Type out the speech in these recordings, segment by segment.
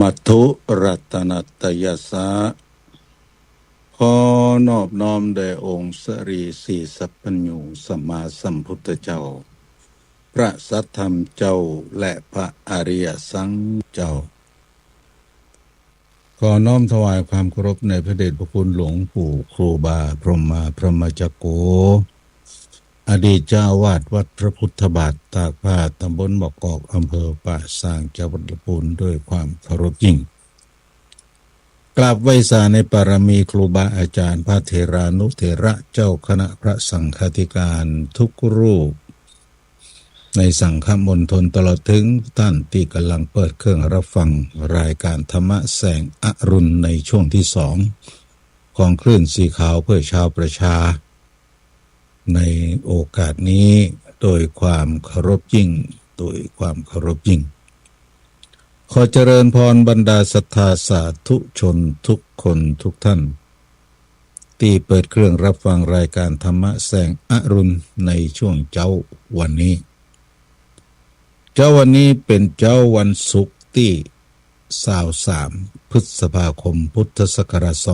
มัทุรัตนตยสะขอนอบน้อมแด่องค์สรีสีสัพพัญญูสัมมาสัมพุทธเจ้าพระสัทธรรมเจ้าและพระอริยสังฆเจ้าขอน้อมถวายความเคารพในพระเดชพระคุณหลวงปู่ครูบาพรหมพรหมจักโกอดีตเจ้าวาดวัดพระพุทธบาทตากผ้าตำบลบอกกอกอำเภอป่าซางจังหวัดลำพูนด้วยความเคารพยิ่งกราบไหว้สาในปารมีครูบาอาจารย์พระเถรานุเถระเจ้าคณะพระสังฆาธิการทุกรูปในสังฆมณฑลตลอดถึงท่านที่กำลังเปิดเครื่องรับฟังรายการธรรมะแสงอรุณในช่วงที่2ของคลื่นสีขาวเพื่อชาวประชาในโอกาสนี้โดยความเคารพยิ่งขอเจริญพรบรรดาศรัทธาสาธุชนทุกคนทุกท่านที่เปิดเครื่องรับฟังรายการธรรมะแสงอรุณในช่วงเจ้าวันนี้เป็นเจ้าวันศุกร์ที่23พฤษภาคมพุทธศักราช2568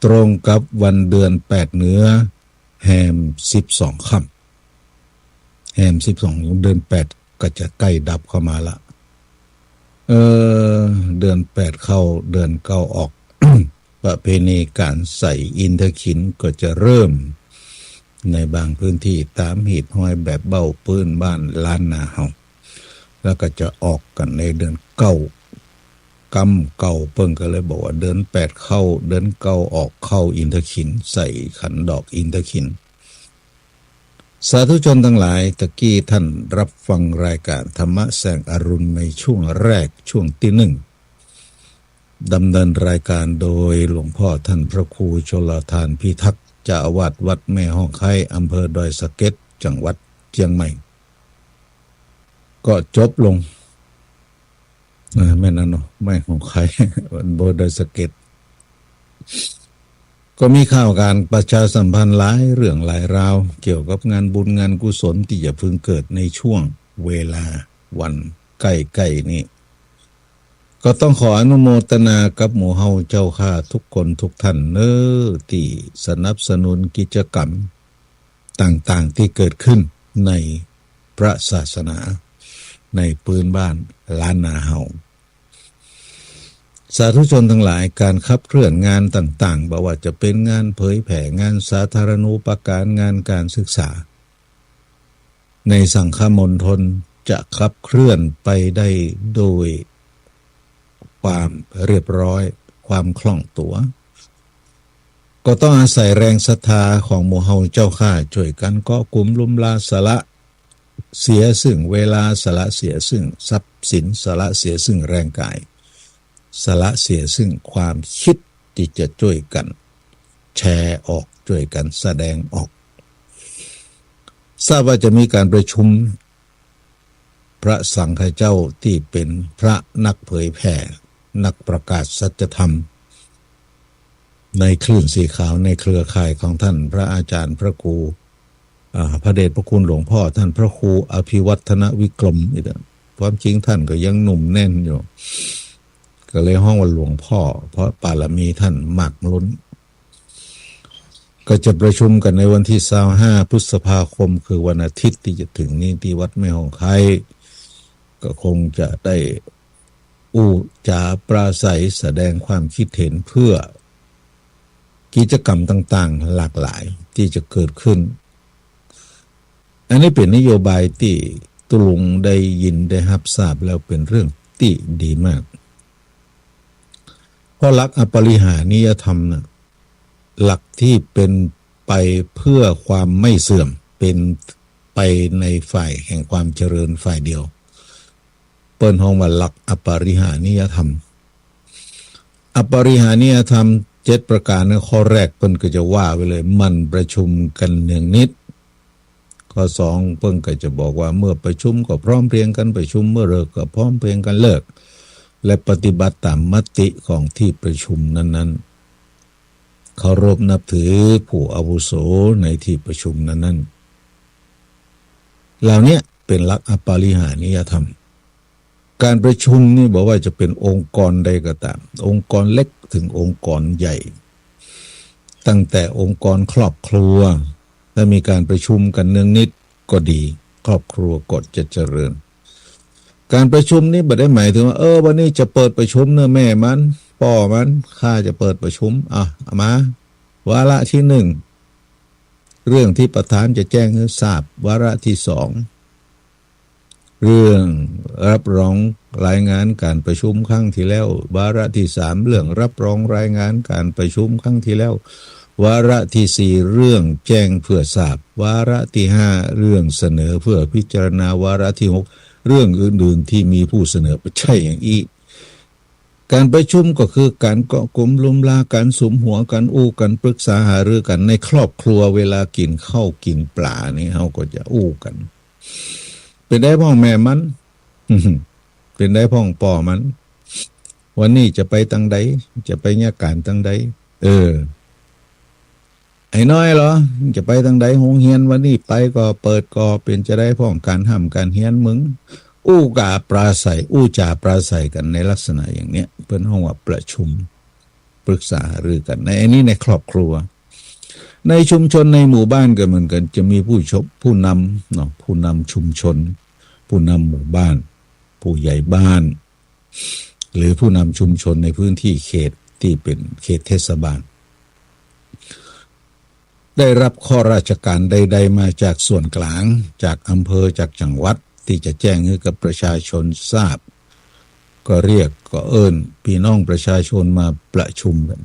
ตรงกับวันเดือน8เหนือแฮม12ค่ำแฮม12เดือน8ก็จะใกล้ดับเข้ามาละเดือน8เข้าเดือน9ออก ประเพณีการใส่อินทขินก็จะเริ่มในบางพื้นที่ตามหีบห้อยแบบเบ้าปื้นบ้านล้านนาเฮาแล้วก็จะออกกันในเดือน9กำเก่าเพิ่งก็เลยบอกว่าเดือน8เข้าเดือน9ออกเข้าอินทขินใส่ขันดอกอินทขินสาธุชนทั้งหลายตะกี้ท่านรับฟังรายการธรรมะแสงอรุณในช่วงแรกช่วงที่1ดำเนินรายการโดยหลวงพ่อท่านพระครูชลทานพิทักษ์เจ้าอาวาสวัดแม่ห้องไคอำเภอดอยสะเก็ดจังหวัดเชียงใหม่ก็จบลงแม่นั่นเนาะแม่ห้องไควันโบดอยสะเก็ดก็มีข่าวการประชาสัมพันธ์หลายเรื่องหลายราวเกี่ยวกับงานบุญงานกุศลที่จะพึงเกิดในช่วงเวลาวันใกล้ๆนี้ก็ต้องขออนุโมทนากับหมู่เฮาเจ้าข้าทุกคนทุกท่านที่สนับสนุนกิจกรรมต่างๆที่เกิดขึ้นในพระศาสนาในพื้นบ้านล้านนาเฮาสาธุชนทั้งหลายการขับเคลื่อนงานต่างๆบ่ว่าจะเป็นงานเผยแผ่งานสาธารณูปการงานการศึกษาในสังฆมณฑลจะขับเคลื่อนไปได้โดยความเรียบร้อยความคล่องตัวก็ต้องอาศัยแรงศรัทธาของหมู่เฮาเจ้าข้าช่วยกันเกาะกลุ่มลุมลาสละเสียซึ่งเวลาสละเสียซึ่งทรัพย์สินสละเสียซึ่งแรงกายสละเสียซึ่งความคิดที่จะช่วยกันแชร์ออกช่วยกันแสดงออกทราบว่าจะมีการประชุมพระสังฆเจ้าที่เป็นพระนักเผยแผ่นักประกาศสัจธรรมในคลื่นสีขาวในเครือข่ายของท่านพระอาจารย์พระครูพระเดชพระคุณหลวงพ่อท่านพระครูอภิวัฒนวิกรมนี่นะความจริงท่านก็ยังหนุ่มแน่นอยู่ก็เลยห้องว่าหลวงพ่อเพราะบารมีท่านมากล้นก็จะประชุมกันในวันที่25พฤษภาคมคือวันอาทิตย์ที่จะถึงนี้ที่วัดแม่ห้องไคก็คงจะได้จาปราศัยแสดงความคิดเห็นเพื่อกิจกรรมต่างๆหลากหลายที่จะเกิดขึ้นอันนี้เป็นนโยบายที่ตุลุงได้ยินได้รับทราบแล้วเป็นเรื่องที่ดีมากเพราะหลักอปริหานิยธรรมนะหลักที่เป็นไปเพื่อความไม่เสื่อมเป็นไปในฝ่ายแห่งความเจริญฝ่ายเดียวเปิ้นห้องว่าหลักอปริหานิยธรรมอปริหานิยธรรม7ประการในข้อแรกเปิ้นก็จะว่าไว้เลยมันประชุมกันเนืองนิดข้อ2เปิ้นก็จะบอกว่าเมื่อประชุมก็พร้อมเพรียงกันประชุมเมื่อเลิกก็พร้อมเพรียงกันเลิกและปฏิบัติตามมติของที่ประชุมนั้นๆเคารพนับถือผู้อาวุโสในที่ประชุมนั้นๆเหล่านี้เป็นหลักอปริหานิยธรรม การประชุมนี่บอกว่าจะเป็นองค์กรใดก็ตามองค์กรเล็กถึงองค์กรใหญ่ตั้งแต่องค์กรครอบครัวถ้ามีการประชุมกันเนืองนิดก็ดีครอบครัวก็จะเจริญการประชุมนี่ไม่ได้หมายถึงว่าวันนี้จะเปิดประชุมเนื้อแม่มันพ่อมันข้าจะเปิดประชุมเอามาวาระที่หนึ่งเรื่องที่ประธานจะแจ้งให้ทราบวาระที่สองเรื่องรับรองรายงานการประชุมครั้งที่แล้ววาระที่สามเรื่องรับรองรายงานการประชุมครั้งที่แล้ววาระที่สี่เรื่องแจ้งเพื่อทราบวาระที่ห้าเรื่องเสนอเพื่อพิจารณาวาระที่หกเรื่องอื่นๆที่มีผู้เสนอไปใช่อย่างอีการประชุมก็คือการเกาะกลุ่มล้มลาการสุมหัวกันอู้กันปรึกษาหารือกันในครอบครัวเวลากินข้าวกินปลานี่เขาก็จะอู้กันเป็นได้พ่อแม่มัน เป็นได้พ่อป่อมันวันนี้จะไปตั้งใดจะไปเนี่ยการตั้งใดไอ้น้อยเหรอจะไปตั้งใดโรงเรียนวันนี้ไปก็เปิดก็เป็นจะได้พ่อการทำการเรียนมึงอู้กาปราศัยอู้จ่าปราศัยกันในลักษณะอย่างเนี้ยเป็นห้องว่าประชุมปรึกษาหรือกันในอันนี้ในครอบครัวในชุมชนในหมู่บ้านก็เหมือนกันจะมีผู้นำเนาะผู้นำชุมชนผู้นำหมู่บ้านผู้ใหญ่บ้านหรือผู้นำชุมชนในพื้นที่เขตที่เป็นเขตเทศบาลได้รับข้อราชการใดๆมาจากส่วนกลางจากอำเภอจากจังหวัดที่จะแจ้งให้กับประชาชนทราบก็เรียกก็เอิ้นพี่น้องประชาชนมาประชุมกัน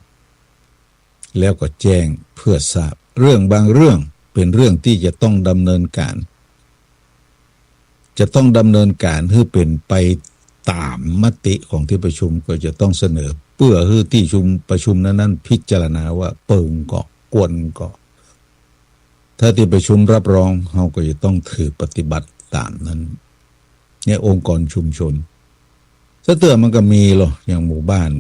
แล้วก็แจ้งเพื่อทราบเรื่องบางเรื่องเป็นเรื่องที่จะต้องดำเนินการให้เป็นไปตามมติของที่ประชุมก็จะต้องเสนอเพื่อให้ที่ประชุมนั้นพิจารณาว่าเปิงก็กวนก็ถ้าที่ประชุมรับรองเราก็จะต้องถือปฏิบัติตามนั้นเนี่ยองค์กรชุมชนถ้าเตือนมันก็มีหรออย่างหมู่บ้าน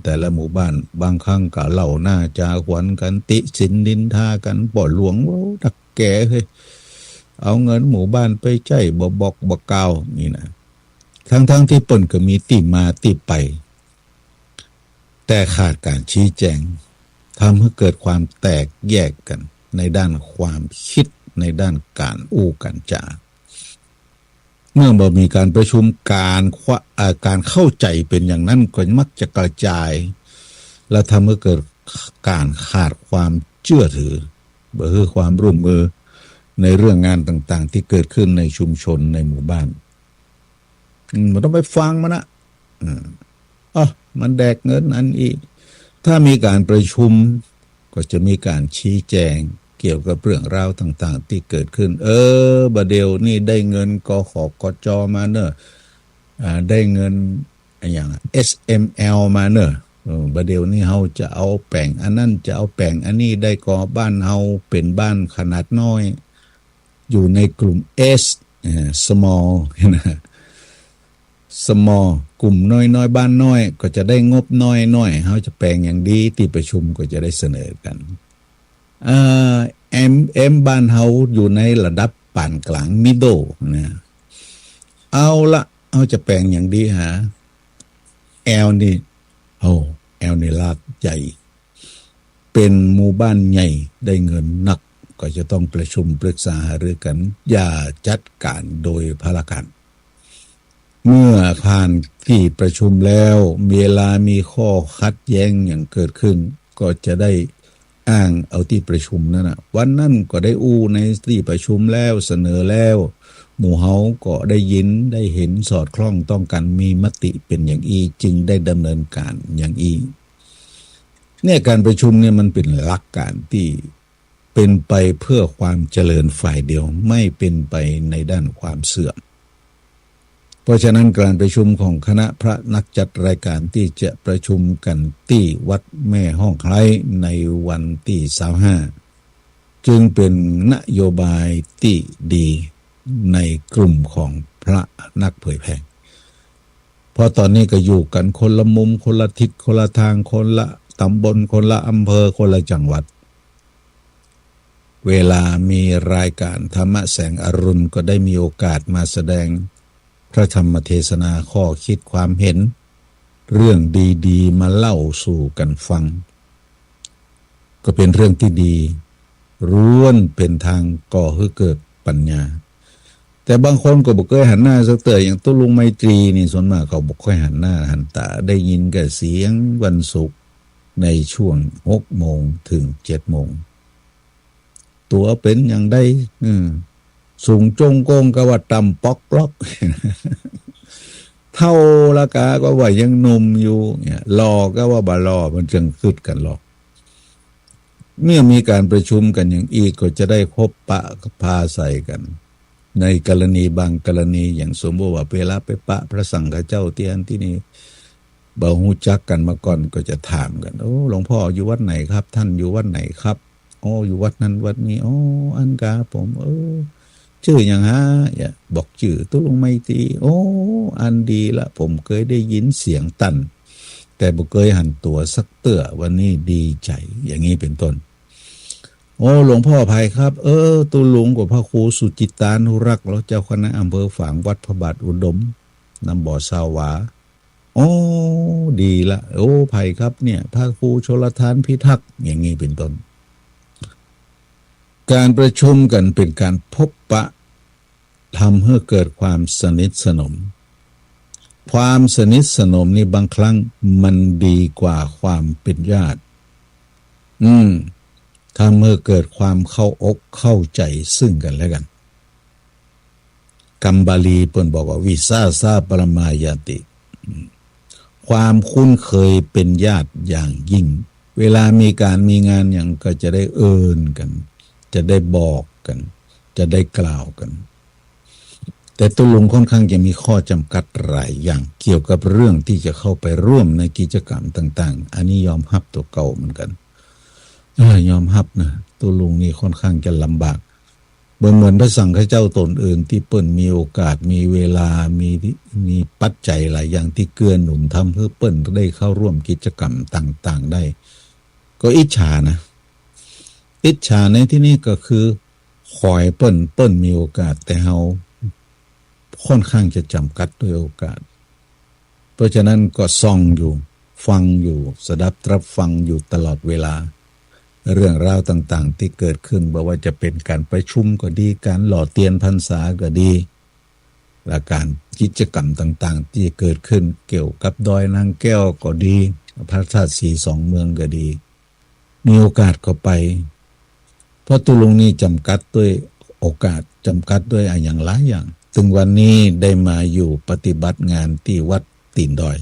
แต่ละหมู่บ้านบางครั้งก็เล่าหน้าจาขวัญกันติสินนินทากันปล่อยหลวงว่าดักแก่เฮ้ยเอาเงินหมู่บ้านไปใช้บ่บอกบ่กล่าวนี่นะทั้งที่เปิ้นก็มีติมาติไปแต่ขาดการชี้แจงทำให้เกิดความแตกแยกกันในด้านความคิดในด้านการอู้กันจาเมื่อบ่มีการประชุมการเข้าใจเป็นอย่างนั้นก็มักจะกระจายและทำให้เกิดการขาดความเชื่อถือบ่คือความร่วมมือในเรื่องงานต่างๆที่เกิดขึ้นในชุมชนในหมู่บ้านมันต้องไปฟังมันนะมันแดกเงินอันอีกถ้ามีการประชุมก็จะมีการชี้แจงเกี่ยวกับเรื่องราวต่างๆที่เกิดขึ้นบัดเดียวนี่ได้เงินกขกจมาเนอะได้เงินอย่าง SML มาเนอะบัดเดียวนี่เฮาจะเอาแปลงอันนั้นจะเอาแปลงอันนี้ได้ก็บ้านเฮาเป็นบ้านขนาดน้อยอยู่ในกลุ่ม S small นะ small กลุ่มน้อยๆบ้านน้อยก็จะได้งบน้อยๆเฮาจะแปลงอย่างดีที่ประชุมก็จะได้เสนอกันบ้านเฮาอยู่ในระดับปานกลาง middle นะเอาจะแปลงอย่างดีหา L นี่L นี่ลากใหญ่เป็นหมู่บ้านใหญ่ได้เงินหนักก็จะต้องประชุมปรึกษาหารือกันอย่าจัดการโดยพลการเมื่อผ่านที่ประชุมแล้วเวลามีข้อขัดแย้งอย่างเกิดขึ้นก็จะได้อ้างเอาที่ประชุมนั่นนะวันนั้นก็ได้อู้ในที่ประชุมแล้วเสนอแล้วหมู่เฮาก็ได้ยินได้เห็นสอดคล้องต้องกันมีมติเป็นอย่างอีจึงได้ดำเนินการอย่างอีเนี่ยการประชุมเนี่ยมันเป็นหลักการที่เป็นไปเพื่อความเจริญฝ่ายเดียวไม่เป็นไปในด้านความเสื่อมเพราะฉะนั้นการประชุมของคณะพระนักจัดรายการที่จะประชุมกันที่วัดแม่ห้องไคล้ในวันที่25จึงเป็นนโยบายที่ดีในกลุ่มของพระนักเผยแผ่เพราะตอนนี้ก็อยู่กันคนละมุมคนละทิศคนละทางคนละตำบลคนละอำเภอคนละจังหวัดเวลามีรายการธรรมะแสงอรุณก็ได้มีโอกาสมาแสดง พระธรรมเทศนาข้อคิดความเห็นเรื่องดีๆมาเล่าสู่กันฟังก็เป็นเรื่องที่ดีล้วนเป็นทางก่อให้เกิดปัญญาแต่บางคนก็บอกเคยหันหน้าสักเตยอย่างตุลุงไมตรีนี่ส่วนมากเขาบอกค่อยหันหน้าหันตาได้ยินกับเสียงวันศุกร์ในช่วง6 โมงถึง7 โมงตัวเป็นอย่างใดสูงจงโกงก็ว่าต่ำป๊อกล็อกเท่าละกาก็ว่ายังหนุ่มอยู่เนี่ยรอก็ว่าบ่รอมันจึงขึ้นกันหรอกเมื่อมีการประชุมกันอย่างอีกก็จะได้พบปะพาใส่กันในกรณีบางกรณีอย่างสมมติว่าเวลาไปปะพระสังฆเจ้าเตียนที่นี่บ่ฮู้จักกันมาก่อนก็จะถามกันโอ้หลวงพ่ออยู่วัดไหนครับท่านอยู่วัดไหนครับอ๋ออยู่วัดนั้นวัดนี้อ๋ออันกาผมชื่ออย่างฮะอย่าบอกชื่อตุลุงไมตรีโอ้อันดีละผมเคยได้ยินเสียงตันแต่บ่เคยหันตัวสักเตื้อวันนี้ดีใจอย่างนี้เป็นต้นโอ้หลวงพ่อภัยครับตุลุงกับพระครูสุจิตานุรักษ์แล้วเจ้าคณะอำเภอฝางวัดพระบาทอุดมนำบ่อสาวาโอ้ดีละโอ้ภัยครับเนี่ยพระครูชลทานพิทักษ์อย่างนี้เป็นต้นการประชุมกันเป็นการพบปะทำให้เกิดความสนิทสนมความสนิทสนมนี่บางครั้งมันดีกว่าความเป็นญาติทำให้เกิดความเข้าอกเข้าใจซึ่งกันและกันคำบาลีเพิ่นบอกว่าวิสาสาปรมายาติความคุ้นเคยเป็นญาติอย่างยิ่งเวลามีการมีงานอย่างก็จะได้เอิ้นกันจะได้บอกกันจะได้กล่าวกันแต่ตุลุงค่อนข้างจะมีข้อจำกัดหลายอย่างเกี่ยวกับเรื่องที่จะเข้าไปร่วมในกิจกรรมต่างๆอันนี้ยอมรับตัวเก่าเหมือนกันยอมรับนะตุลุงนี่ค่อนข้างจะลำบากเหมือนพระสังฆเจ้าตนอื่นที่เปิ้นมีโอกาสมีเวลามีปัจจัยหลายอย่างที่เกื้อหนุนทำให้เปิ้นได้เข้าร่วมกิจกรรมต่างๆได้ก็อิจฉานะอิจฉาในที่นี้ก็คือขอยเปิ้นมีโอกาสแต่เฮาค่อนข้างจะจำกัดด้วยโอกาสเพราะฉะนั้นก็ส่องอยู่ฟังอยู่สดับรับฟังอยู่ตลอดเวลาเรื่องราวต่างๆที่เกิดขึ้นบ่ว่าจะเป็นการประชุมก็ดีการหล่อเทียนพรรษาก็ดีและการกิจกรรมต่างๆที่เกิดขึ้นเกี่ยวกับดอยนางแก้วก็ดีพระธาตุสีสองเมืองก็ดีมีโอกาสก็ไปเพราะตุลุงนี่จำกัดด้วยโอกาสจำกัดด้วยอย่างหลายอย่างถึงวันนี้ได้มาอยู่ปฏิบัติงานที่วัดตีนดอย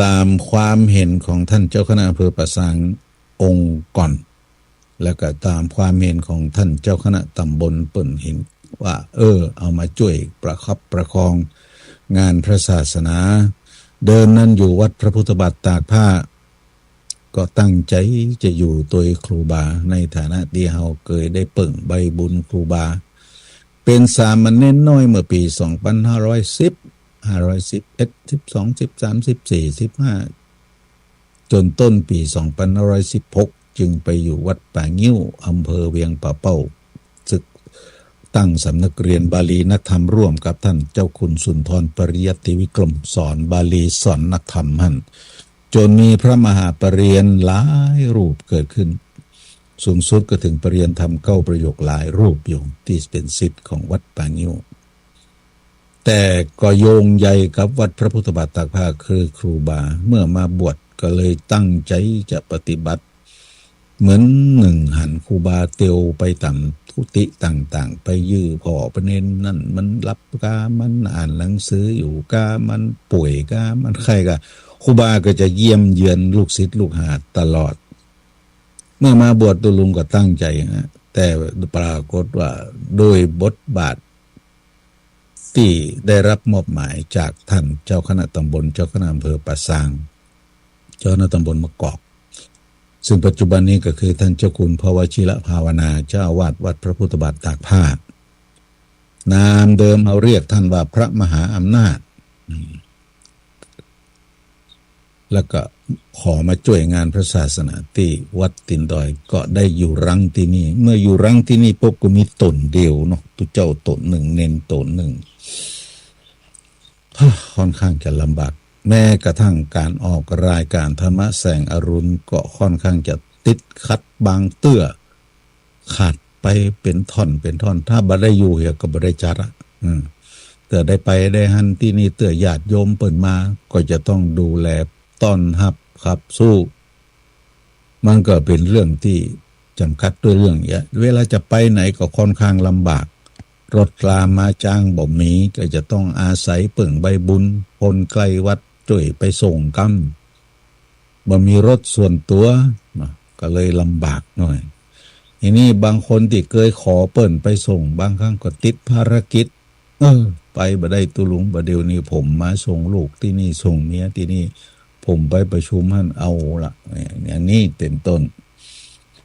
ตามความเห็นของท่านเจ้าคณะอำเภอป่าซางองค์ก่อนแล้วก็ตามความเห็นของท่านเจ้าคณะตำบลเปิ่นเห็นว่าเอามาช่วยประคับประคองงานพระศาสนาเดิมนั้นอยู่วัดพระพุทธบาทตากผ้าก็ตั้งใจจะอยู่ตัวครูบาในฐานะที่เฮาเคยได้เปิ่งใบบุญครูบาเป็นสามเณรน้อยเมื่อปี2510 511 12 13 14 15จนต้นปี2516จึงไปอยู่วัดป่างิ้วอำเภอเวียงป่าเป้าศึกตั้งสำนักเรียนบาลีนักธรรมร่วมกับท่านเจ้าคุณสุนทรปริยัติวิกรมสอนบาลีสอนนักธรรมหั่นจนมีพระมหาปรริญญาหลายรูปเกิดขึ้นสูงสุดก็ถึงปรริญญาธรรม9 ประโยคหลายรูปอยู่ที่เป็นศิษย์ของวัดป่างิ้วแต่ก็โยงใยกับวัดพระพุทธบาทตากผ้าคือครูบาเมื่อมาบวชก็เลยตั้งใจจะปฏิบัติเหมือนหนึ่งหันครูบาเตียวไปตามทุติต่างๆไปยื้อพ่อประเด็นนั่นมันรับกามันอ่านหนังสืออยู่กามันป่วยกามันใครกะครูบาก็จะเยี่ยมเยือนลูกศิษย์ลูกหาตลอดเมื่อมาบวชตุลุงก็ตั้งใจนะแต่ปรากฏว่าโดยบทบาทที่ได้รับมอบหมายจากท่านเจ้าคณะตำบลเจ้าคณะอำเภอป่าซางเจ้าคณะตำบลมะกอกซึ่งปัจจุบันนี้ก็คือท่านเจ้าคุณภวชิระภาวนาเจ้าอาวาสวัดพระพุทธบาทตากผ้านามเดิมเอาเรียกท่านว่าพระมหาอำนาจแล้วก็ ขอมาช่วยงานพระศาสนาที่วัดตินดอยก็ได้อยู่รังที่นี่เมื่ออยู่รังที่นี่ปุ๊บก็มีตนเดียวเนาะตุเจ้าตนหนึ่งเน้นตนหนึ่งค่อนข้างจะลำบากแม้กระทั่งการออกรายการธรรมะแสงอรุณก็ค่อนข้างจะติดขัดบางเตื้อขาดไปเป็นท่อนถ้าบ่ได้อยู่เหี่ยก็บ่ได้จัดอ่ะแต่ได้ไปได้หันที่นี่เตื้อญาติโยมเปิ่นมาก็จะต้องดูแลต้อนรับครับสู้มันก็เป็นเรื่องที่จำกัดด้วยเรื่องเยอะเวลาจะไปไหนก็ค่อนข้างลำบากรถลามาจ้างบ่มีก็จะต้องอาศัยเปิ่งใบบุญคนใกล้วัดช่วยไปส่งกำบ่มีรถส่วนตัวก็เลยลำบากหน่อยทีนี้บางคนที่เคยขอเปิ่นไปส่งบางครั้งก็ติดภารกิจไปบ่ได้ตุลุงบ่เดี๋ยวนี้ผมมาส่งลูกที่นี่ส่งเมียที่นี่ผมไปประชุมท่านเอาละอย่างนี้เป็นต้น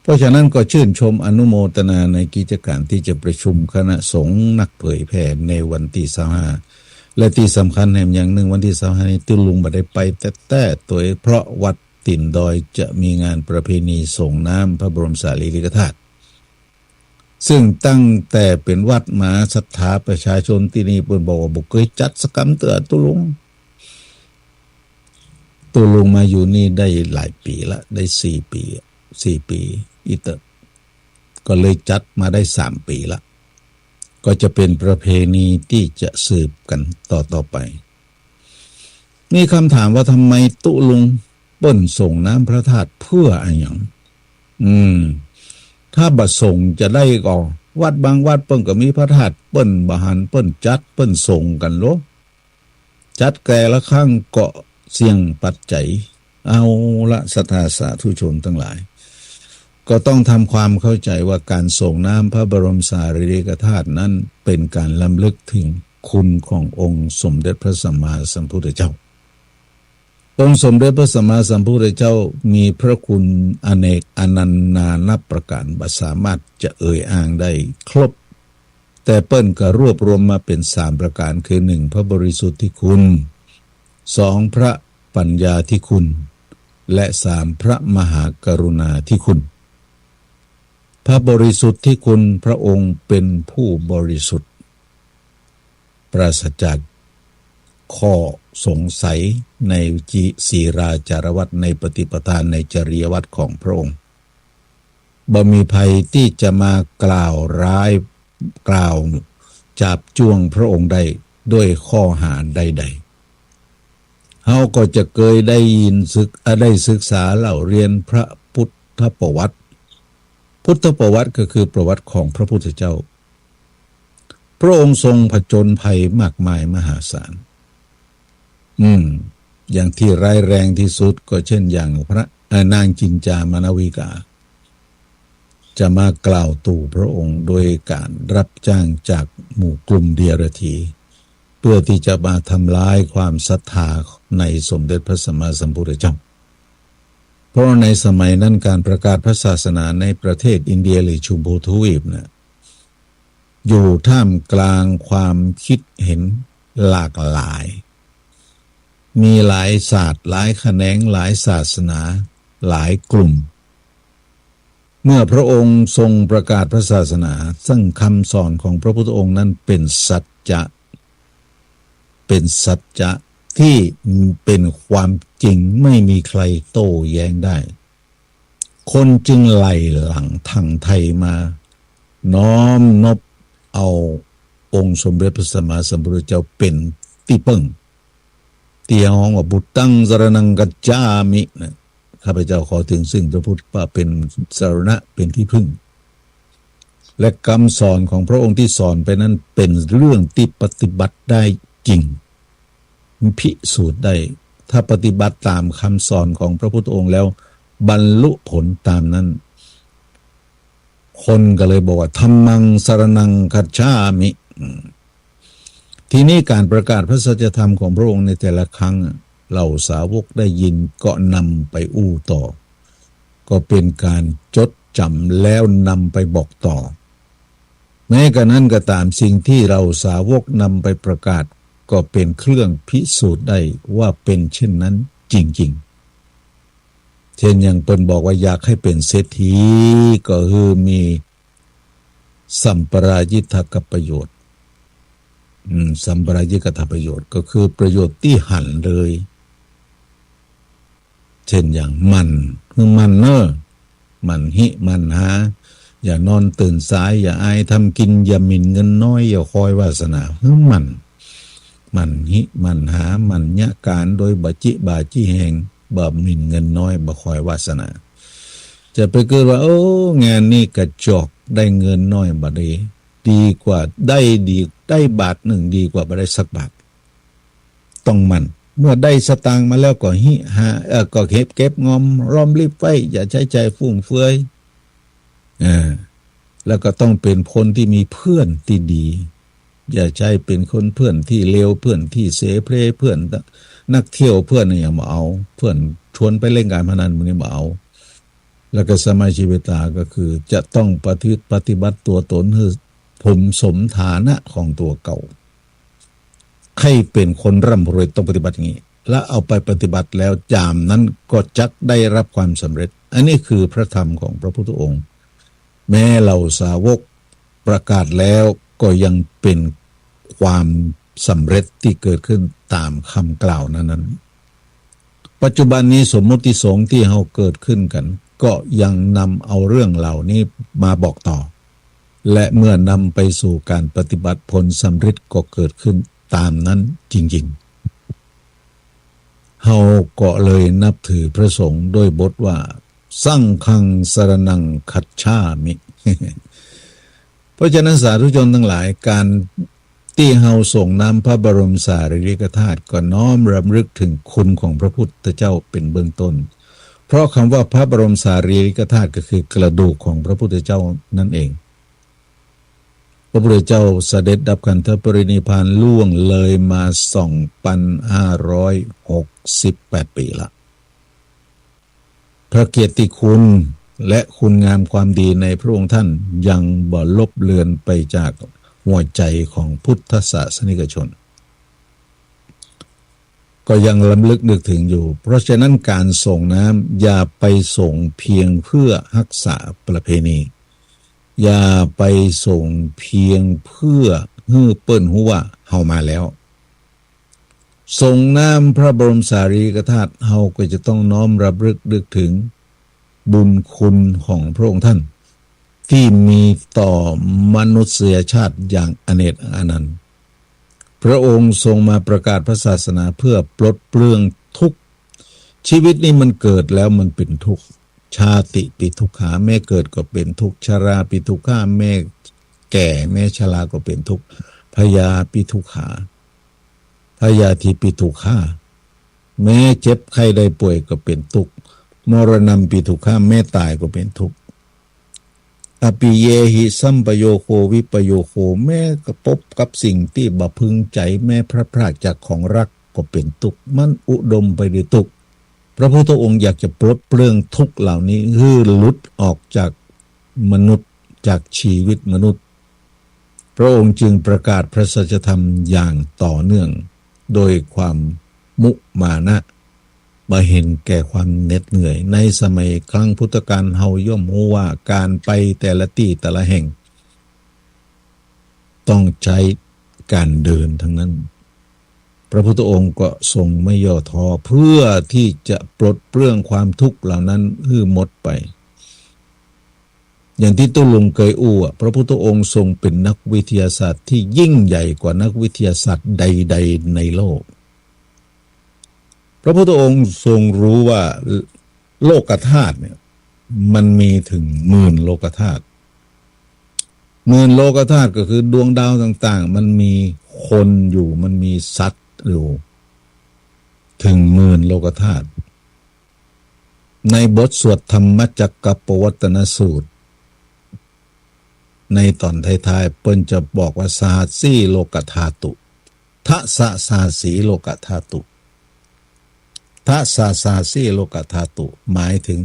เพราะฉะนั้นก็ชื่นชมอนุโมทนาในกิจการที่จะประชุมคณะสงฆ์นักเผยแผ่ในวันที่25และที่สำคัญแห่งอย่างหนึ่งวันที่25นี้ตุลุงบ่ได้ไปแต่ตัวเพราะวัดติ่นดอยจะมีงานประเพณีส่งน้ำพระบรมสารีริกธาตุซึ่งตั้งแต่เป็นวัดมาศรัทธาประชาชนที่นี่เปิ้นบอกว่าบ่เคยจัดสักกำเตือตุลุงมาอยู่นี่ได้หลายปีละได้4 ปีอีเตอก็เลยจัดมาได้3 ปีละก็จะเป็นประเพณีที่จะสืบกันต่อไปมีคำถามว่าทำไมตุลุงเปิ้นส่งน้ำพระธาตุเพื่ออะไรอย่างถ้าบ่ส่งจะได้ก่อวัดบางวัดเปิ้นก็มีพระธาตุเปิ้นบ่หันเปิ้นจัดเปิ้นส่งกันโลจัดแก่ละครั้งก็เสี่ยงปัจจัยเอาละศรัทธาสาธุชนทั้งหลายก็ต้องทำความเข้าใจว่าการส่งน้ำพระบรมสารีริกธาตุนั้นเป็นการรำลึกถึงคุณขององค์สมเด็จพระสัมมาสัมพุทธเจ้าองค์สมเด็จพระสัมมาสัมพุทธเจ้ามีพระคุณอเนกอนันต์นานับประการบ่สามารถจะเอ่ยอ้างได้ครบแต่เปิ้นก็รวบรวมมาเป็น3ประการคือ1พระบริสุทธิคุณ2พระปัญญาธิคุณและ3พระมหากรุณาธิคุณพระบริสุทธิคุณพระองค์เป็นผู้บริสุทธิ์ปราศจากข้อสงสัยในศีราจารวัตในปฏิปทานในจริยวัตรของพระองค์บ่มีภัยที่จะมากล่าวร้ายกล่าวจับจ้วงพระองค์ได้ด้วยข้อหาใดๆเฮาก็จะเคยได้ยินได้ศึกษาเล่าเรียนพระพุทธประวัติก็คือประวัติของพระพุทธเจ้าพระองค์ทรงผจญภัยมากมายมหาศาลอย่างที่ร้ายแรงที่สุดก็เช่นอย่างพระนางจินจามานวิกาจะมากล่าวตู่พระองค์โดยการรับจ้างจากหมู่กลุ่มเดียรถีเพื่อที่จะมาทำลายความศรัทธาในสมเด็จพระสัมมาสัมพุทธเจ้าเพราะในสมัยนั้นการประกาศพระศาสนาในประเทศอินเดียหรือชมพูทวีปนะอยู่ท่ามกลางความคิดเห็นหลากหลายมีหลายศาสตร์หลายแขนงหลายศาสนาหลายกลุ่มเมื่อพระองค์ทรงประกาศพระศาสนาซึ่งคำสอนของพระพุทธองค์นั้นเป็นสัจจะที่เป็นความจริงไม่มีใครโต้แย้งได้คนจึงไหลหลังทั้งไทยมาน้อมนบเอาองค์สมเด็จพระสัมมาสัมพุทธเจ้าเป็นที่พึ่งเตียงว่าบุตตังสรณังกัจจามินะข้าพเจ้าขอถึงซึ่งพระพุทธว่าเป็นสรณะเป็นที่พึ่งและคำสอนของพระองค์ที่สอนไปนั้นเป็นเรื่องที่ปฏิบัติได้จริงพิสูจน์ได้ถ้าปฏิบัติตามคำสอนของพระพุทธองค์แล้วบรรลุผลตามนั้นคนก็เลยบอกว่าธัมมังสรณังคัจฉามิทีนี้การประกาศพระสัจธรรมของพระองค์ในแต่ละครั้งเหล่าสาวกได้ยินก็นำไปอู้ต่อก็เป็นการจดจำแล้วนำไปบอกต่อแม้กระนั้นก็ตามสิ่งที่เราสาวกนำไปประกาศก็เป็นเครื่องพิสูจน์ได้ว่าเป็นเช่นนั้นจริง เช่นอย่างเปิ้นบอกว่าอยากให้เป็นเศรษฐีก็คือมีสัมปรายิทกประโยชน์สัมปรายิกถประโยชน์ก็คือประโยชน์ที่หันเลยเช่นอย่างมันคือมันเนอะมันหิมันหาอย่านอนตื่นสายอย่าอายทำกินอย่าหมิ่นเงินน้อยอย่าคอยวาสนาคือมันหิมันหามันยะการโดยบาจิบาจิแหงบ่หมิ่นเงินน้อยบ่คอยวาสนาจะไปเกิดว่าโอ้งานนี้กระจอกได้เงินน้อยบ่ดีกว่าได้บาทหนึ่งดีกว่าบ่ได้สักบาทต้องมันเมื่อได้สตางค์มาแล้วก็ก็เก็บงอมรอมริบไว้อย่าใช้ใจฟุ่มเฟือยแล้วก็ต้องเป็นคนที่มีเพื่อนที่ดีอย่าใช้เป็นคนเพื่อนที่เลวเพื่อนที่เสเพลเพื่อนนักเที่ยวเพื่อนอย่ามาเอาเพื่อนชวนไปเล่นการพนันมึงนี่มาเอาแล้วก็สมาชีวิตาก็คือจะต้องปฏิบัติตัวตนให้ผมสมฐานะของตัวเก่าให้เป็นคนร่ำรวยต้องปฏิบัติอย่างนี้และเอาไปปฏิบัติแล้วจามนั้นก็จักได้รับความสำเร็จอันนี้คือพระธรรมของพระพุทธองค์แม้เหล่าสาวกประกาศแล้วก็ยังเป็นความสำเร็จที่เกิดขึ้นตามคำกล่าวนั้นปัจจุบันนี้สมมติสงฆ์ที่เราเกิดขึ้นกันก็ยังนำเอาเรื่องเหล่านี้มาบอกต่อและเมื่อนำไปสู่การปฏิบัติผลสำเร็จก็เกิดขึ้นตามนั้นจริงๆเราก็เลยนับถือพระสงฆ์โดยบทว่าสังฆังสรณังคัจฉามิ เพราะฉะนั้นสาธุชนทั้งหลายการที่เราส่งน้ำพระบรมสารีริกธาตุก็น้อมรำลึกถึงคุณของพระพุทธเจ้าเป็นเบื้องต้นเพราะคำว่าพระบรมสารีริกธาตุก็คือกระดูกของพระพุทธเจ้านั่นเองพระพุทธเจ้าเสด็จดับขันธปรินิพพานล่วงเลยมา 2,568 ปีละพระเกียรติคุณและคุณงามความดีในพระองค์ท่านยังบ่ลบเลือนไปจากหัวใจของพุทธศาสนิกชนก็ยังลำลึกนึกถึงอยู่เพราะฉะนั้นการส่งน้ำอย่าไปส่งเพียงเพื่อรักษาประเพณีอย่าไปส่งเพียงเพื่อให้เปิ้นฮู้ว่าเฮามาแล้วส่งน้ำพระบรมสารีริกธาตุเฮาก็จะต้องน้อมรำลึกนึกถึงบุญคุณของพระองค์ท่านที่มีต่อมนุษยชาติอย่างอเนกอนันต์พระองค์ทรงมาประกาศพระศาสนาเพื่อปลดเปลื้องทุกข์ชีวิตนี้มันเกิดแล้วมันเป็นทุกข์ชาติปิทุกขาแม่เกิดก็เป็นทุกข์ชราปิทุกขาแม่แก่แม่ชราก็เป็นทุกข์พยาปิทุกขาพยาธิปิทุกขาแม่เจ็บไข้ได้ป่วยก็เป็นทุกข์มรณะปิทุกขาแม่ตายก็เป็นทุกข์อปิเยหิสัมปโยโควิปโยโคแม่กระพบกับสิ่งที่บ่พึงใจแม่พระพรากจากของรักก็เป็นทุกข์มันอุดมไปด้วยทุกข์พระพุทธองค์อยากจะปลดเปลื้องทุกข์เหล่านี้ให้หลุดออกจากมนุษย์จากชีวิตมนุษย์พระองค์จึงประกาศพระสัจธรรมอย่างต่อเนื่องโดยความมุมานะบ่เห็นแก่ความเหน็ดเหนื่อยในสมัยครั้งพุทธกาลเฮาย่อมรู้ว่าการไปแต่ละที่แต่ละแห่งต้องใช้การเดินทั้งนั้นพระพุทธองค์ก็ทรงไม่ย่อท้อเพื่อที่จะปลดเปลื้องความทุกข์เหล่านั้นให้หมดไปอย่างที่ตุลุงเคยอู้พระพุทธองค์ทรงเป็นนักวิทยาศาสตร์ที่ยิ่งใหญ่กว่านักวิทยาศาสตร์ใดๆในโลกพระพุทธองค์ทรงรู้ว่าโลกธาตุเนี่ยมันมีถึง10,000โลกธาตุ10,000โลกธาตุก็คือดวงดาวต่างๆมันมีคนอยู่มันมีสัตว์อยู่ถึง10,000โลกธาตุในบทสวดธรรมจักรปวัตตนสูตรในตอนท้ายๆเปิ้นจะบอกว่าสหัสสีโลกธาตุทะสะสาสีโลกธาตุทะสะสาสีโลกธาตุหมายถึง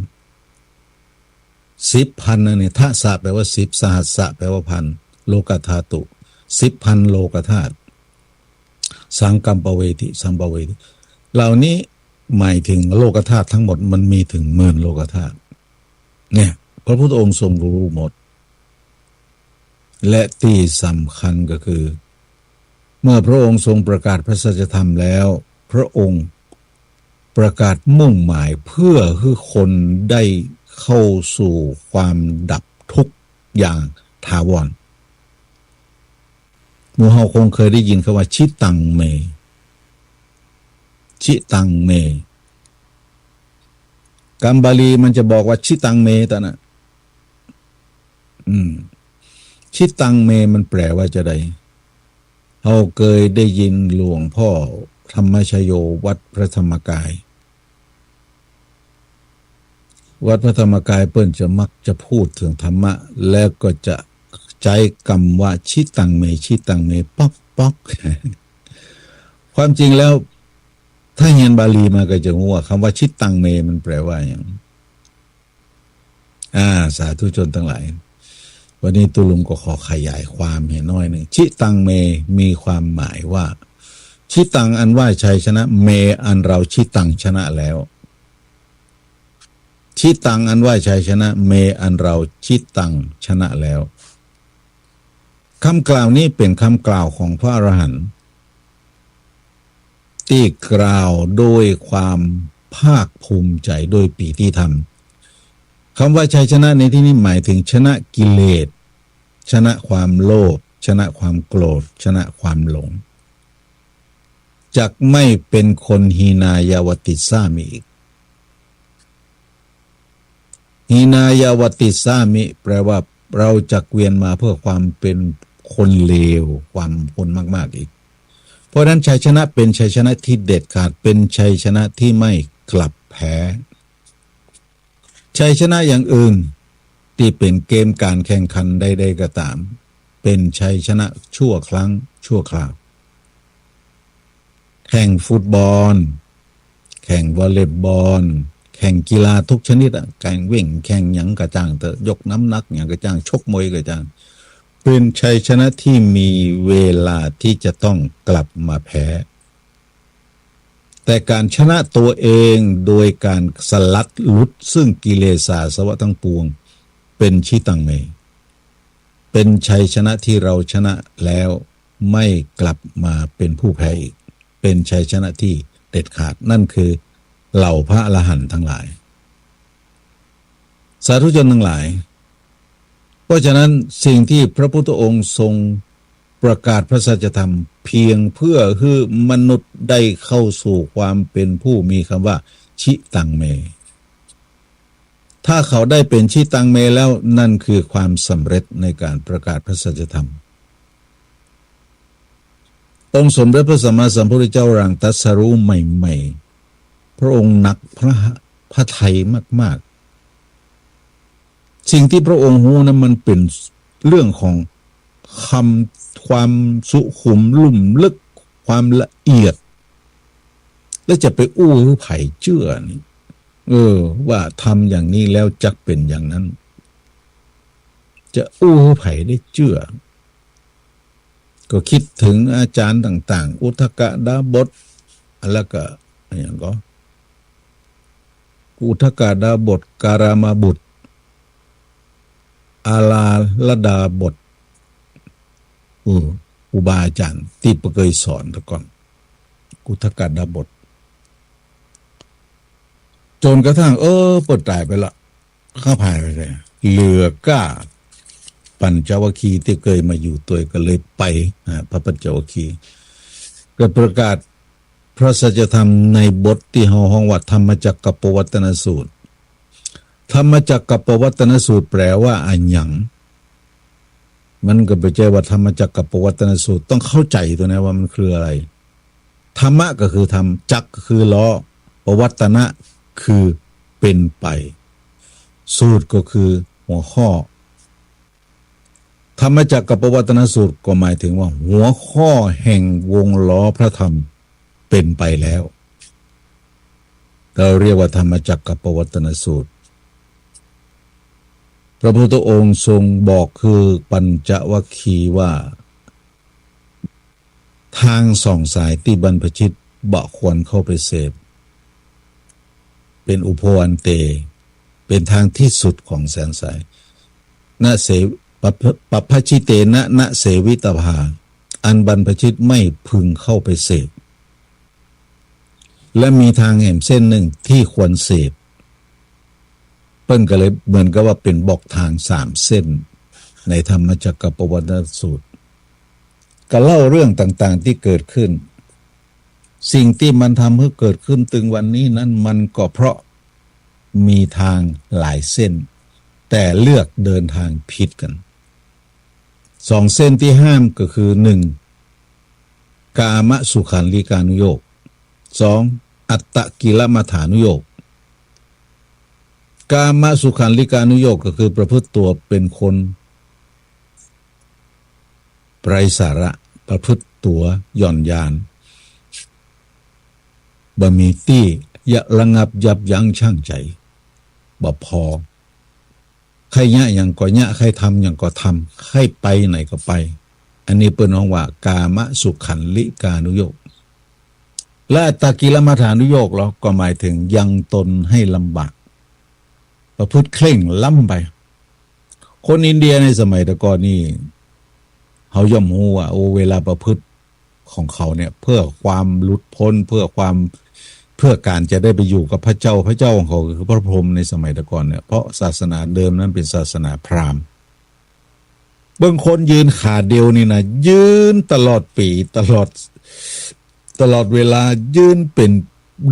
10,000นั่นนี่ทะสะแปลว่า10สหัสสะแปลว่าพันโลกธาตุ10,000โลกธาตุสังกัมปเวทิสัมปเวทิเหล่านี้ หมายถึงโลกธาตุทั้งหมดมันมีถึง10,000โลกธาตุเนี่ยพระพุทธองค์ทรงรู้หมดและที่สำคัญก็คือเมื่อพระองค์ทรงประกาศพระสัจธรรมแล้วพระองค์ประกาศมุ่งหมายเพื่อให้คนได้เข้าสู่ความดับทุกข์อย่างถาวรหมู่เฮาคงเคยได้ยินคำว่าชิตังเมชิตังเมคำบาลีมันจะบอกว่าชิตังเมตนะชิตังเมมันแปลว่าจะได้เราเคยได้ยินหลวงพ่อธรรมชโยวัดพระธรรมกายวัดพระธรรมกายเปิ้นจะมักจะพูดถึงธรรมะแล้วก็จะใช้คำว่าชิตังเมชิตังเมป๊อกป๊อกความจริงแล้วถ้าเรียนบาลีมาก็จะรู้ว่าคำว่าชิตังเมมันแปลว่าอย่างสาธุชนทั้งหลายวันนี้ตุลุงก็ขอขยายความเห็นน้อยหนึ่งชิตังเมมีความหมายว่าชิตังอันว่าชัยชนะเมอันเราชิตังชนะแล้วชิตังอันว่าชัยชนะเมอันเราชิตังชนะแล้วคำกล่าวนี้เป็นคำกล่าวของพระอรหันต์ที่กล่าวโดยความภาคภูมิใจโดยปีติธรรมคำว่าชัยชนะในที่นี้หมายถึงชนะกิเลสชนะความโลภชนะความโกรธชนะความหลงจักไม่เป็นคนหีนายาวติสามิอีกหีนายาวติสามิแปลว่าเราจักเวียนมาเพื่อความเป็นคนเลวความคนมากๆอีกเพราะนั้นชัยชนะเป็นชัยชนะที่เด็ดขาดเป็นชัยชนะที่ไม่กลับแพ้ชัยชนะอย่างอื่นที่เป็นเกมการแข่งขันใดๆก็ตามเป็นชัยชนะชั่วครั้งชั่วคราวแข่งฟุตบอลแข่งวอลเลย์บอลแข่งกีฬาทุกชนิดแข่งวิ่งแข่งหยังกระจ้างเถอะยกน้ำหนักหยังกระจ้างชกมวยกระจ้างเป็นชัยชนะที่มีเวลาที่จะต้องกลับมาแพ้แต่การชนะตัวเองโดยการสลัดลุดซึ่งกิเลสอาสวะทั้งปวงเป็นชิตังเมเป็นชัยชนะที่เราชนะแล้วไม่กลับมาเป็นผู้แพ้อีกเป็นชัยชนะที่เด็ดขาดนั่นคือเหล่าพระอรหันต์ทั้งหลายสาธุชนทั้งหลายเพราะฉะนั้นสิ่งที่พระพุทธองค์ทรงประกาศพระสัจธรรมเพียงเพื่อให้มนุษย์ได้เข้าสู่ความเป็นผู้มีคำว่าชิตังเมถ้าเขาได้เป็นชิตังเมแล้วนั่นคือความสำเร็จในการประกาศพระสัจธรรมองค์สมเด็จพระสัมมาสัมพุทธเจ้ารังตรัสรู้ใหม่ๆพระองค์หนักพระทัยมากๆสิ่งที่พระองค์รู้นั้นมันเป็นเรื่องของความสุขุมลุ่มลึกความละเอียดแล้วจะไปอู้ให้ไผ่เชื่อนี่ว่าทำอย่างนี้แล้วจักเป็นอย่างนั้นจะอู้ให้ไผ่ได้เชื่อก็คิดถึงอาจารย์ต่างๆอุทกดาบทแล้วก็อย่างก็อุทกดาบทการามาบุตรอาลาลดาบทอุบาอาจารย์ที่เคยสอนตะก่อนอุทกดาบทจนกระทั่งปดตายไปละข้าพายไปเลยเหลือก้าปัญจวัคคีย์ที่เคยมาอยู่ตัวก็เลยไปพระปัญจวัคคีย์ก็ประกาศพระสัจธรรมในบทที่ห้องว่าธรรมจักรปวัตตนสูตรธรรมจักรปวัตตนสูตรแปลว่าอันหยังมันก็ไปเจอว่าธรรมจักรปวัตตนสูตรต้องเข้าใจตัวนี้ว่ามันคืออะไรธรรมะก็คือธรรมจักรคือล้อปวัตตนะคือเป็นไปสูตรก็คือหัวข้อธรรมจักรปวัตตนสูตรก็หมายถึงว่าหัวข้อแห่งวงล้อพระธรรมเป็นไปแล้วเราเรียกว่าธรรมจักรปวัตตนสูตรพระพุทธองค์ทรงบอกคือปัญจวัคคีย์ว่าทางสองสายที่บรรพชิตบ่ควรเข้าไปเสพ เป็นอุโพอันเตเป็นทางที่สุดของแสงสายนะเสปพชิเตนะเสวิตภาอันบรรพชิตไม่พึงเข้าไปเสพและมีทางแห่งเส้นหนึ่งที่ควรเสพเปิ้นก็เลยเหมือนกับว่าเป็นบอกทาง3 เส้นในธรรมจักรปวัตนสูตรก็เล่าเรื่องต่างๆที่เกิดขึ้นสิ่งที่มันทำให้เกิดขึ้นถึงวันนี้นั้นมันก็เพราะมีทางหลายเส้นแต่เลือกเดินทางผิดกัน2 เส้นที่ห้ามก็คือ 1. กามสุขันลิกานุโยค 2. อัตตกิลมัฏฐานุโยคกามสุขันลิกานุโยคก็คือประพฤติตัวเป็นคนไร้สาระประพฤติตัวหย่อนยานบ่มีตี้ยะระงับยับยั้งชั่งใจบ่พอใครยะอย่างก็ยะใครทำอย่างก็ทำใครไปไหนก็ไปอันนี้เป็นน้องว่ากามสุขันลิกานุโยคและอัตตกิลมัฏฐานุโยคเราก็หมายถึงยังตนให้ลำบากประพฤติเคร่งล้ำไปคนอินเดียในสมัยตะก่อนนี่เขาย่อมรู้ว่าโอ้เวลาประพฤติของเขาเนี่ยเพื่อความหลุดพ้นเพื่อการจะได้ไปอยู่กับพระเจ้าของเขาคือพระพรหมในสมัยตะก่อนเนี่ยเพราะศาสนาเดิมนั้นเป็นศาสนาพราหมณ์บางคนยืนขาเดียวนี่นะยืนตลอดปีตลอดเวลายืนเป็น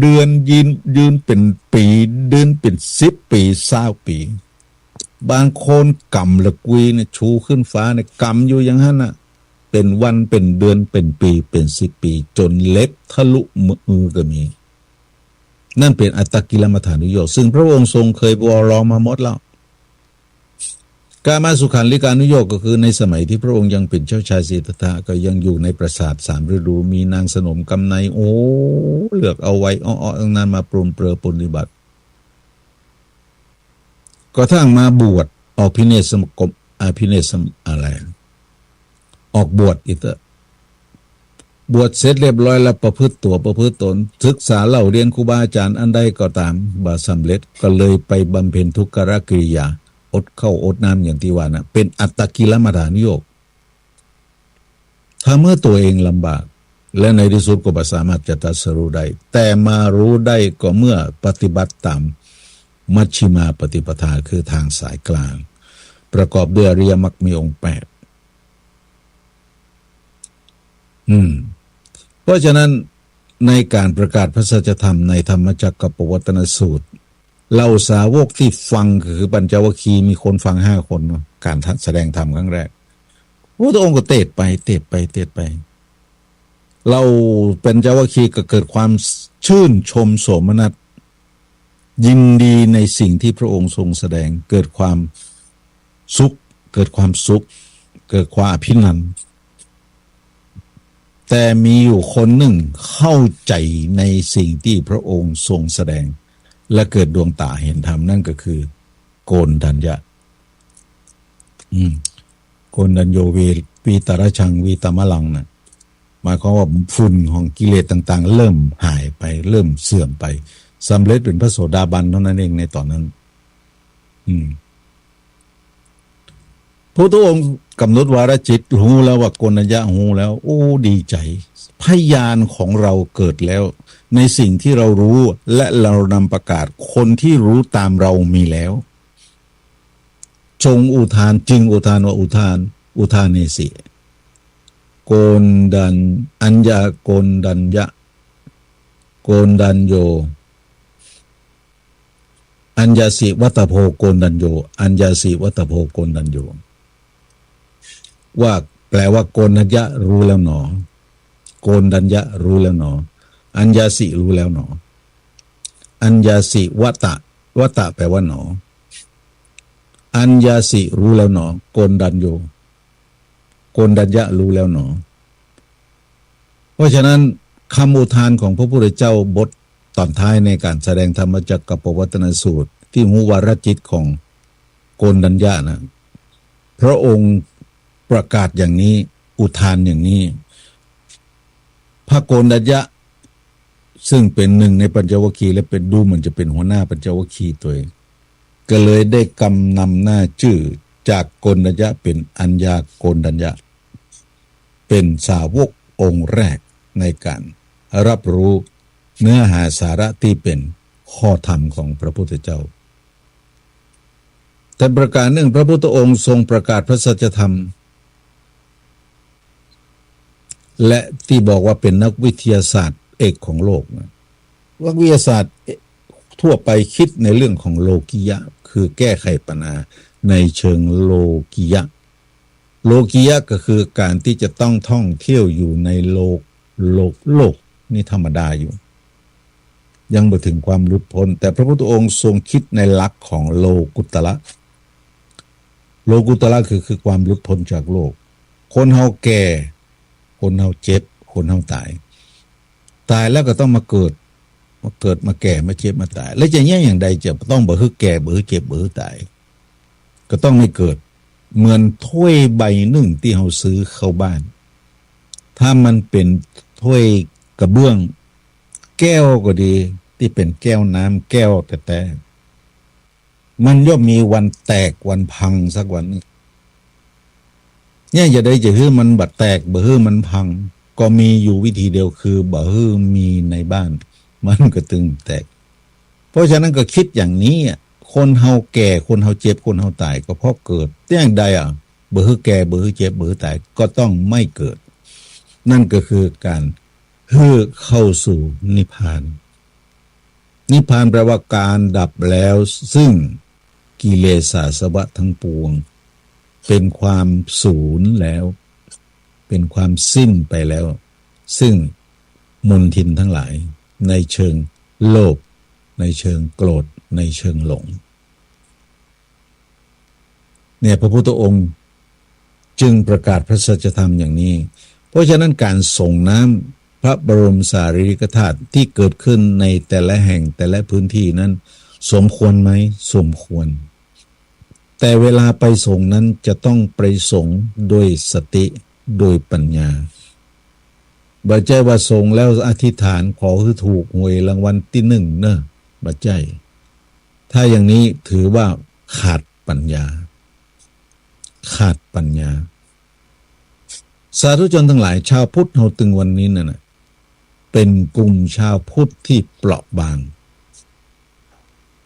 เดือนยืนเป็นปีเดือนเป็น10 ปี20 ปีบางคนกำละกุยเนี่ยชูขึ้นฟ้าเนี่ยกำอยู่อย่างนั้นน่ะเป็นวันเป็นเดือนเป็นปีเป็น10 ปีจนเล็บทะลุมือก็มีนั่นเป็นอัตตกิลมัฏฐานุโยคซึ่งพระองค์ทรงเคยวอลองมาหมดแล้วกามสุขันลิกานุโยคก็คือในสมัยที่พระองค์ยังเป็นเจ้าชายสิทธัตถะก็ยังอยู่ในปราสาท3 ฤดูมีนางสนมกำไนโอ้เลือกเอาไว้อ้อๆตั้งนานมาปรุงเปรอปฏิบัติก็ทั้งมาบวชออกพิเนศสมกบพิเนศสมอะไรออกบวชอีกเถอะบวชเสร็จเรียบร้อยแล้วประพฤติตนศึกษาเล่าเรียนครูบาอาจารย์อันใดก็ตามบ่สำเร็จก็เลยไปบำเพ็ญทุกขกิริยาอดข้าวอดน้ำอย่างที่ว่านะเป็นอัตตกิลมัฏฐานุโยคถ้าเมื่อตัวเองลำบากและในที่สุดก็บ่สามารถจะตรัสรู้ได้แต่มารู้ได้ก็เมื่อปฏิบัติตามมัชฌิมาปฏิปทาคือทางสายกลางประกอบด้วยอริยมรรคมีองค์8เพราะฉะนั้นในการประกาศพระสัจธรรมในธรรมจักรปวัตนสูตรเราสาวกที่ฟังคือปัญจวัคคีย์มีคนฟัง5 คนการแสดงธรรมครั้งแรกพระองค์ก็เตะไปเราเป็นปัญจวัคคีย์ก็เกิดความชื่นชมโสมนัสยินดีในสิ่งที่พระองค์ทรงแสดงเกิดความสุขเกิดความอภินันท์แต่มีอยู่คนหนึ่งเข้าใจในสิ่งที่พระองค์ทรงแสดงและเกิดดวงตาเห็นธรรมนั่นก็คือโกณฑัญญะโกณฑัญโยวีตระชังวีตมะลังนะหมายความว่าฝุ่นของกิเลสต่างๆเริ่มหายไปเริ่มเสื่อมไปสำเร็จเป็นพระโสดาบันเท่านั้นเองในตอนนั้นพระองค์กำหนดวาระจิตรู้แล้วว่าโกณฑัญญะรู้แล้วโอ้ดีใจพยานของเราเกิดแล้วในสิ่งที่เรารู้และเรานำประกาศคนที่รู้ตามเรามีแล้วจงอุทานจึงอุทานว่าอุทานเนสิโกณฑัญอัญญาโกณฑัญญะโกณฑัญโยอัญญาสิวัตโพโกณฑัญโยอัญญาสิวัตโพโกณฑัญโยว่าแปลว่าโกณฑัญญะรู้แล้วหนอโกณฑัญญะรู้แล้วหนออัญญาสิรู้แล้วหนออัญญาสิวัตแปลว่าหนออัญญาสิรู้แล้วหนอโกณฑัญโยโกณฑัญญะรู้แล้วหนอเพราะฉะนั้นคำอุทานของพระพุทธเจ้าบทตอนท้ายในการแสดงธรรมจักรปวัตนสูตรที่หูวาระจิตของโกณฑัญญะนะพระองค์ประกาศอย่างนี้อุทานอย่างนี้พระโกณฑัญญะ ซึ่งเป็นหนึ่งในปัญจวัคคีย์และเป็นดูเหมือนจะเป็นหัวหน้าปัญจวัคคีย์ตัวเองก็เลยได้กำนำหน้าชื่อจากโกณฑัญญะเป็นอัญญาโกณฑัญญะเป็นสาวกองค์แรกในการรับรู้เนื้อหาสาระที่เป็นข้อธรรมของพระพุทธเจ้าแต่ประการหนึ่งพระพุทธองค์ทรงประกาศพระสัจธรรมและที่บอกว่าเป็นนักวิทยาศาสตร์เอกของโลกนักวิทยาศาสตร์ทั่วไปคิดในเรื่องของโลกิยะคือแก้ไขปัญหาในเชิงโลกิยะโลกิยะก็คือการที่จะต้องท่องเที่ยวอยู่ในโลกนี่ธรรมดาอยู่ยังไม่ถึงความหลุดพ้นแต่พระพุทธองค์ทรงคิดในหลักของโลกุตระโลกุตระคือความหลุดพ้นจากโลกคนเฮาแก่คนเฮาเจ็บคนเฮาตายแล้วก็ต้องมาเกิดมาแก่มาเจ็บมาตายแล้วจะแย่อย่างใดจะต้องบ่ฮึแก่บ่ฮึเจ็บบ่ฮึตายก็ต้องไม่เกิดเหมือนถ้วยใบหนึ่งที่เฮาซื้อเข้าบ้านถ้ามันเป็นถ้วยกระเบื้องแก้วก็ดีที่เป็นแก้วน้ำแก้วแต่มันย่อมมีวันแตกวันพังสักวันนึงเนี่ยอย่าได้จะฮื้อมันบัดแตกบ่ฮื้อมันพังก็มีอยู่วิธีเดียวคือบ่ฮื้อมีในบ้านมันก็ตึงแตกเพราะฉะนั้นก็คิดอย่างนี้คนเฮาแก่คนเฮาเจ็บคนเฮาตายก็เพราะเกิดอย่างใดบ่ฮื้อแก่บ่ฮื้อเจ็บบ่ฮื้อตายก็ต้องไม่เกิดนั่นก็คือการฮื้อเข้าสู่นิพพานนิพพานแปลว่าการดับแล้วซึ่งกิเลสอาสวะทั้งปวงเป็นความสูญแล้วเป็นความสิ้นไปแล้วซึ่งมลทินทั้งหลายในเชิงโลภในเชิงโกรธในเชิงหลงเนี่ยพระพุทธองค์จึงประกาศพระสัจธรรมอย่างนี้เพราะฉะนั้นการส่งน้ำพระบรมสารีริกธาตุที่เกิดขึ้นในแต่ละแห่งแต่ละพื้นที่นั้นสมควรไหมสมควรแต่เวลาไปส่งนั้นจะต้องไปส่งโดยสติโดยปัญญาบ่ใจว่าส่งแล้วอธิษฐานขอให้ถูกหวยรางวัลที่หนึ่งเนอะบ่ใจถ้าอย่างนี้ถือว่าขาดปัญญาสาธุชนทั้งหลายชาวพุทธเราตึงวันนี้น่ะเป็นกลุ่มชาวพุทธที่เปราะบาง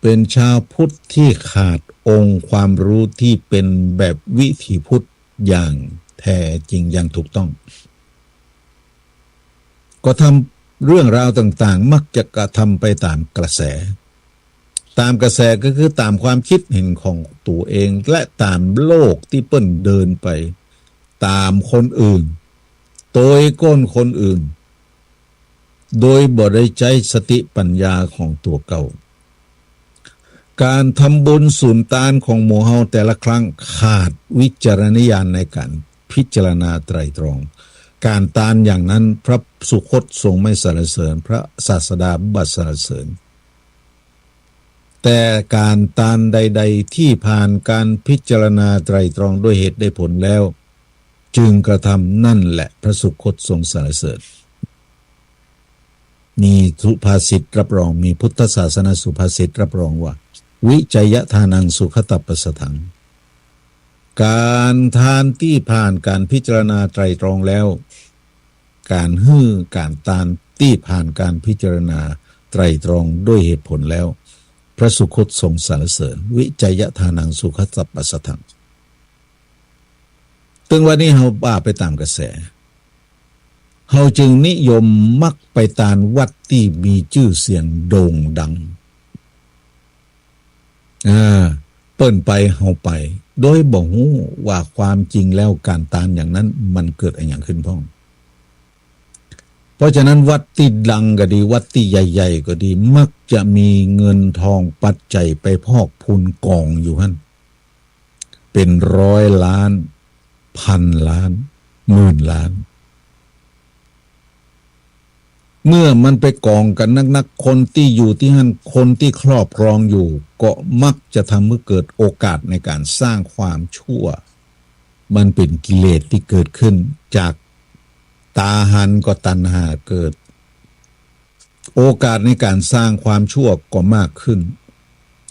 เป็นชาวพุทธที่ขาดองค์ความรู้ที่เป็นแบบวิถีพุทธอย่างแท้จริงอย่างถูกต้องก็ทำเรื่องราวต่างๆมักจะกระทำไปตามกระแสก็คือตามความคิดเห็นของตัวเองและตามโลกที่เปิ้นเดินไปตามคนอื่นโดยก้นคนอื่นโดยบ่ได้ใจสติปัญญาของตัวเก่าการทำบุญสุนทานของหมู่เฮาแต่ละครั้งขาดวิจารณญาณในการพิจารณาไตรตรองการทานอย่างนั้นพระสุคตทรงไม่สรรเสริญพระศาสดาบัดสรรเสริญแต่การทานใดๆที่ผ่านการพิจารณาไตรตรองด้วยเหตุได้ผลแล้วจึงกระทำนั่นแหละพระสุคตทรงสรรเสริญมีสุภาษิตรับรองมีพุทธศาสนาสุภาษิตรับรองว่าวิจัยทานังสุขตัปปสถังการทานที่ผ่านการพิจารณาไตรตรองแล้วการการทานที่ผ่านการพิจารณาไตรตรองด้วยเหตุผลแล้วพระสุคตทรงสรรเสริญวิจัยทานังสุขตัปปสถังถึงวันนี้เราบ้าไปตามกระแสเราจึงนิยมมักไปตามวัดที่มีชื่อเสียงโด่งดังเปิ้นไปเฮาไปโดยบ่ฮู้ว่าความจริงแล้วการตานอย่างนั้นมันเกิดอะไรอย่างขึ้นพ้องเพราะฉะนั้นวัดที่ดังก็ดีวัดที่ใหญ่ๆก็ดีมักจะมีเงินทองปัจจัยไปพอกพูนกองอยู่หั่นเป็น100 ล้าน1,000 ล้าน10,000 ล้านเมื่อมันไปกองกันนักๆคนที่อยู่ที่นั่นคนที่ครอบครองอยู่ก็มักจะทำให้เกิดโอกาสในการสร้างความชั่วมันเป็นกิเลสที่เกิดขึ้นจากตาหันก็ตัณหาเกิด โอกาสในการสร้างความชั่วก็มากขึ้น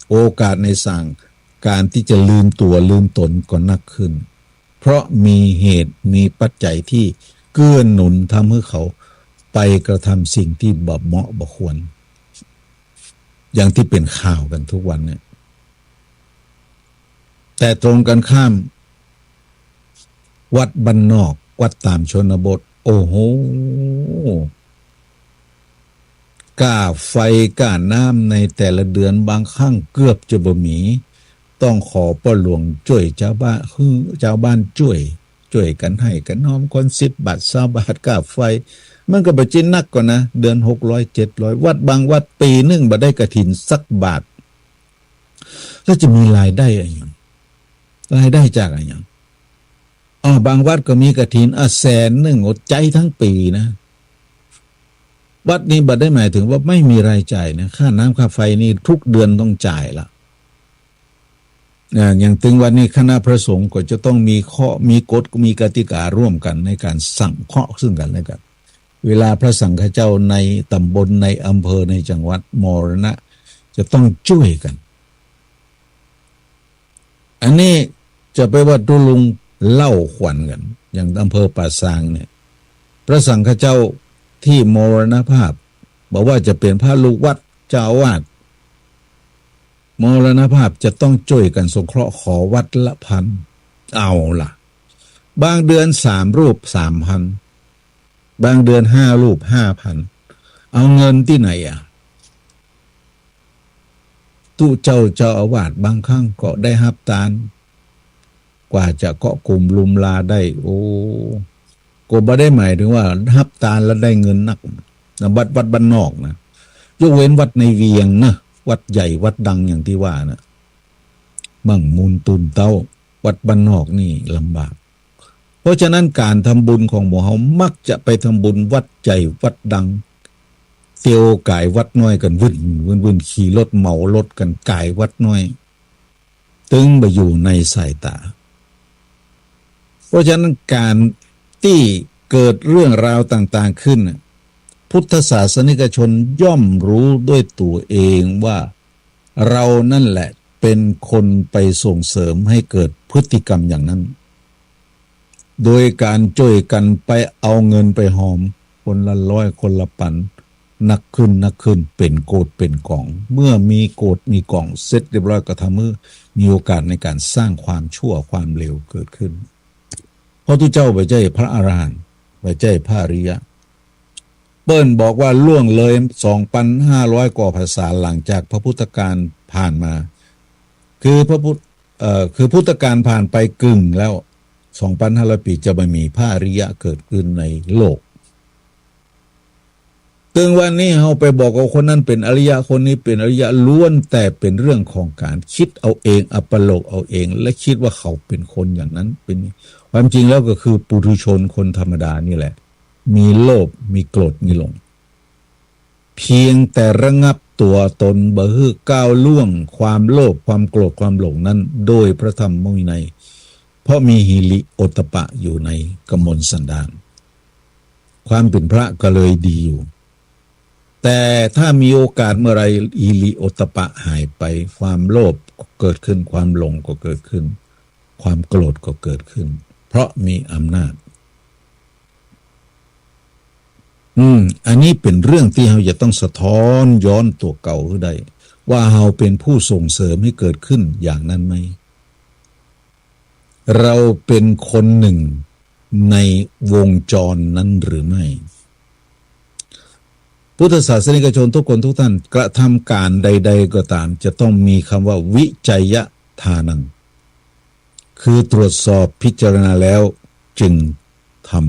โอกาสในสร้างการที่จะลืมตัวลืมตนก็นักขึ้นเพราะมีเหตุมีปัจจัยที่เกื้อหนุนทำให้เขาไปกระทำสิ่งที่บ่เหมาะบ่ควรอย่างที่เป็นข่าวกันทุกวันเนี่ยแต่ตรงกันข้ามวัดบ้านนอกวัดตามชนบทโอ้โหค่าไฟค่าน้ำในแต่ละเดือนบางครั้งเกือบจะบ่มีต้องขอพ่อหลวงช่วยชาวบ้านคือชาวบ้านช่วยกันให้กันน้อมคน10 บาท20 บาทค่าไฟมันก็บ่จินนักกว่านะเดือน600 700วัดบางวัดปีนึงบ่ได้กฐินสักบาทแล้วจะมีรายได้อะไรอย่างรายได้จากอะไรอย่างบางวัดก็มีกฐิน100,000อดใจทั้งปีนะวัดนี้บ่ได้หมายถึงว่าไม่มีรายจ่ายนะค่าน้ำค่าไฟนี่ทุกเดือนต้องจ่ายละอย่างถึงวันนี้คณะพระสงฆ์ก็จะต้องมีข้อมีกฎมีกติการ่วมกันในการสั่งเคาะซึ่งกันและกันเวลาพระสังฆเจ้าในตำบลในอำเภอในจังหวัดมรณะจะต้องช่วยกันอันนี้จะไปว่าตุลุงเล่าขวัญกันอย่างอำเภอป่าซางเนี่ยพระสังฆเจ้าที่มรณภาพบอกว่าจะเป็นพระลูกวัดเจ้าอาวาสมรณภาพจะต้องช่วยกันสงเคราะห์ขอวัดละ1,000เอาล่ะบางเดือน3 รูป 3,000บางเดือน5 รูป 5,000เอาเงินที่ไหนตู้เจ้าอาวาสบางครั้งก็ได้ฮับตานกว่าจะเกาะกลุ่มลุมลาได้โอ้ก็บ่ได้หมายถึงว่าฮับตานแล้วได้เงินนักวัดบ้านนอกนะยกเว้นวัดในเวียงนะวัดใหญ่วัดดังอย่างที่ว่านะมั่งมูลตุนเต้าวัดบ้านนอกนี่ลำบากเพราะฉะนั้นการทำบุญของหมู่เฮามักจะไปทำบุญวัดใหญ่วัดดังเตียวกายวัดน้อยกันวุ่นขี่รถเหมารถกันกายวัดน้อยตึงไปอยู่ในสายตาเพราะฉะนั้นการที่เกิดเรื่องราวต่างๆขึ้นพุทธศาสนิกชนย่อมรู้ด้วยตัวเองว่าเรานั่นแหละเป็นคนไปส่งเสริมให้เกิดพฤติกรรมอย่างนั้นโดยการช่วยกันไปเอาเงินไปหอมคนละ100คนละพันนักขึ้นเป็นโกดเป็นกองเมื่อมีโกดมีกองเสร็จเรียบร้อยก็ทำให้มีโอกาสในการสร้างความชั่วความเลวเกิดขึ้นเพราะทุกเจ้าไปใจพระอรหันต์ไปใจพระอริยะเปิ้ลบอกว่าล่วงเลย 2,500 กว่าภาษาหลังจากพระพุทธการผ่านมาคือพุทธการผ่านไปกึ่งแล้ว 2,500 ปีจะไม่มีพระอริยะเกิดขึ้นในโลกถึงวันนี้เราไปบอกว่าคนนั้นเป็นอริยะคนนี้เป็นอริยะล้วนแต่เป็นเรื่องของการคิดเอาเองอัปโลกเอาเองและคิดว่าเขาเป็นคนอย่างนั้นเป็นความจริงแล้วก็คือปุถุชนคนธรรมดานี่แหละมีโลภมีโกรธมีหลงเพียงแต่ระงับตัวตนบ่ฮื้อก้าวล่วงความโลภความโกรธความหลงนั้นโดยพระธรรมวินัยเพราะมีหิริโอตตัปปะอยู่ในกมลสันดานความเป็นพระก็เลยดีอยู่แต่ถ้ามีโอกาสเมื่อไรหิริโอตตัปปะหายไปความโลภก็เกิดขึ้นความหลงก็เกิดขึ้นความโกรธก็เกิดขึ้นเพราะมีอำนาจอันนี้เป็นเรื่องที่เราจะต้องสะท้อนย้อนตัวเก่าขึ้นได้ว่าเราเป็นผู้ส่งเสริมให้เกิดขึ้นอย่างนั้นไหมเราเป็นคนหนึ่งในวงจรนั้นหรือไม่พุทธศาสนิกชนทุกคนทุกท่านกระทำการใดๆก็ตามจะต้องมีคำว่าวิจัยทานังคือตรวจสอบพิจารณาแล้วจึงทำ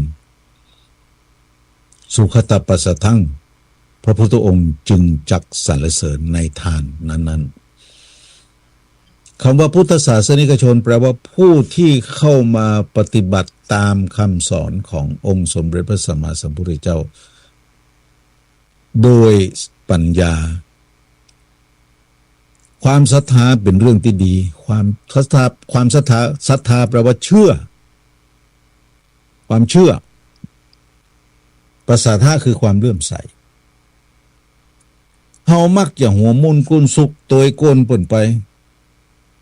สุขตปัสสทังพระพุทธองค์จึงจักสรรเสริญในทานนั้นๆคำว่าพุทธศาสนิกชนแปลว่าผู้ที่เข้ามาปฏิบัติตามคำสอนขององค์สมเด็จพระสัมมาสัมพุทธเจ้าโดยปัญญาความศรัทธาเป็นเรื่องที่ดีความศรัทธาแปลว่าเชื่อความเชื่อภาษาท่าคือความเลื่อมใส เฮามักจะหัวมุนกุนสุกตัวโกนเปิ่นไป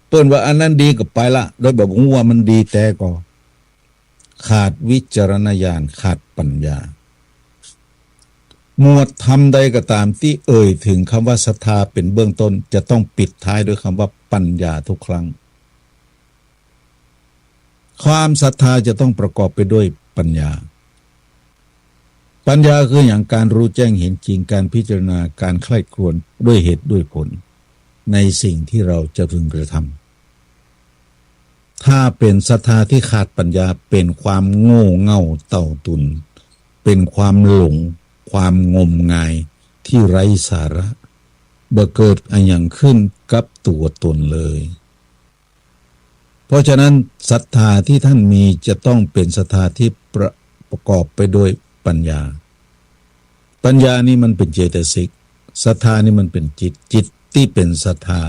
เปิ่นว่าอันนั้นดีก็ไปละโดยแบบว่ามันดีแต่ก็ขาดวิจารณญาณขาดปัญญาหมวดทำใดก็ตามที่เอ่ยถึงคำว่าศรัทธาเป็นเบื้องต้นจะต้องปิดท้ายด้วยคำว่าปัญญาทุกครั้งความศรัทธาจะต้องประกอบไปด้วยปัญญาปัญญาคืออย่างการรู้แจ้งเห็นจริงการพิจารณาการใคร่ครวญด้วยเหตุด้วยผลในสิ่งที่เราจะพึงกระทำถ้าเป็นศรัทธาที่ขาดปัญญาเป็นความโง่เง่าเต่าตุนเป็นความหลงความงมงายที่ไร้สาระบ่เกิดอันอย่างขึ้นกับตัวตนเลยเพราะฉะนั้นศรัทธาที่ท่านมีจะต้องเป็นศรัทธาที่ประกอบไปด้วยปัญญาปัญญานี่มันเป็นเจตสิกศรัทธานี่มันเป็นจิตที่เป็นศรัทธา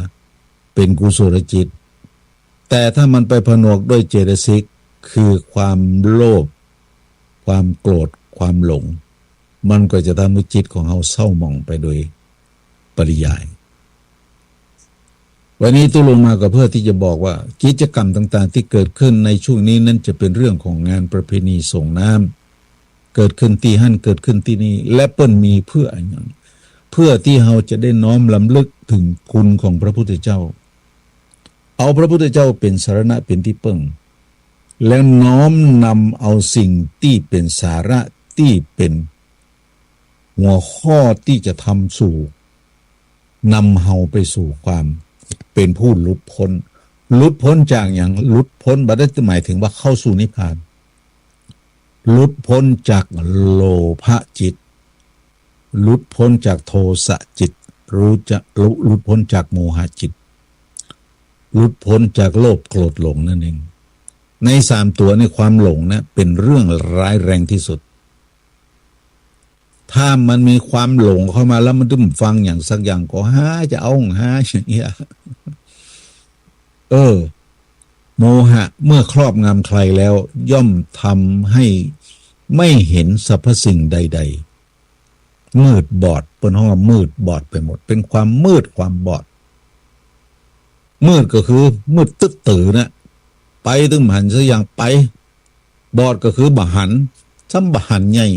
เป็นกุศลจิตแต่ถ้ามันไปผนวกด้วยเจตสิกคือความโลภความโกรธความหลงมันก็จะทำให้จิตของเราเศร้าหมองไปโดยปริยายวันนี้ตุลงมาก็เพื่อที่จะบอกว่ากิจกรรมต่างๆที่เกิดขึ้นในช่วงนี้นั้นจะเป็นเรื่องของงานประเพณีส่งน้ำเกิดขึ้นที่หั่นเกิดขึ้นที่นี่และเปิ้นมีเพื่ออะไรเพื่อที่เราจะได้น้อมลำลึกถึงคุณของพระพุทธเจ้าเอาพระพุทธเจ้าเป็นสรณะเป็นที่พึ่งแล้วน้อมนำเอาสิ่งที่เป็นสาระที่เป็นหัวข้อที่จะทำสู่นำเฮาไปสู่ความเป็นผู้หลุดพ้นจากอย่างหลุดพ้นบ่ได้หมายถึงว่าเข้าสู่นิพพานหลุดพ้นจากโลภะจิตหลุดพ้นจากโทสะจิตหลุดพ้นจากโมหะจิตหลุดพ้นจากโลภโกรธหลงนั่นเองใน3ตัวในความหลงนะเป็นเรื่องร้ายแรงที่สุดถ้ามันมีความหลงเข้ามาแล้วมันดึ้มฟังอย่างสักอย่างก็จะเอาอย่างเงี้ยโมหะเมื่อครอบงำใครแล้วย่อมทำให้ไม่เห็นสรรพสิ่งใดๆมืดบอดเป็นห้องมืดบอดไปหมดเป็นความมืดความบอดมืดก็คือมืดตึ๊ดตื่นนะไปตึงหันซะอย่างไปบอดก็คือบะหันซ้ำบะหันใหญ่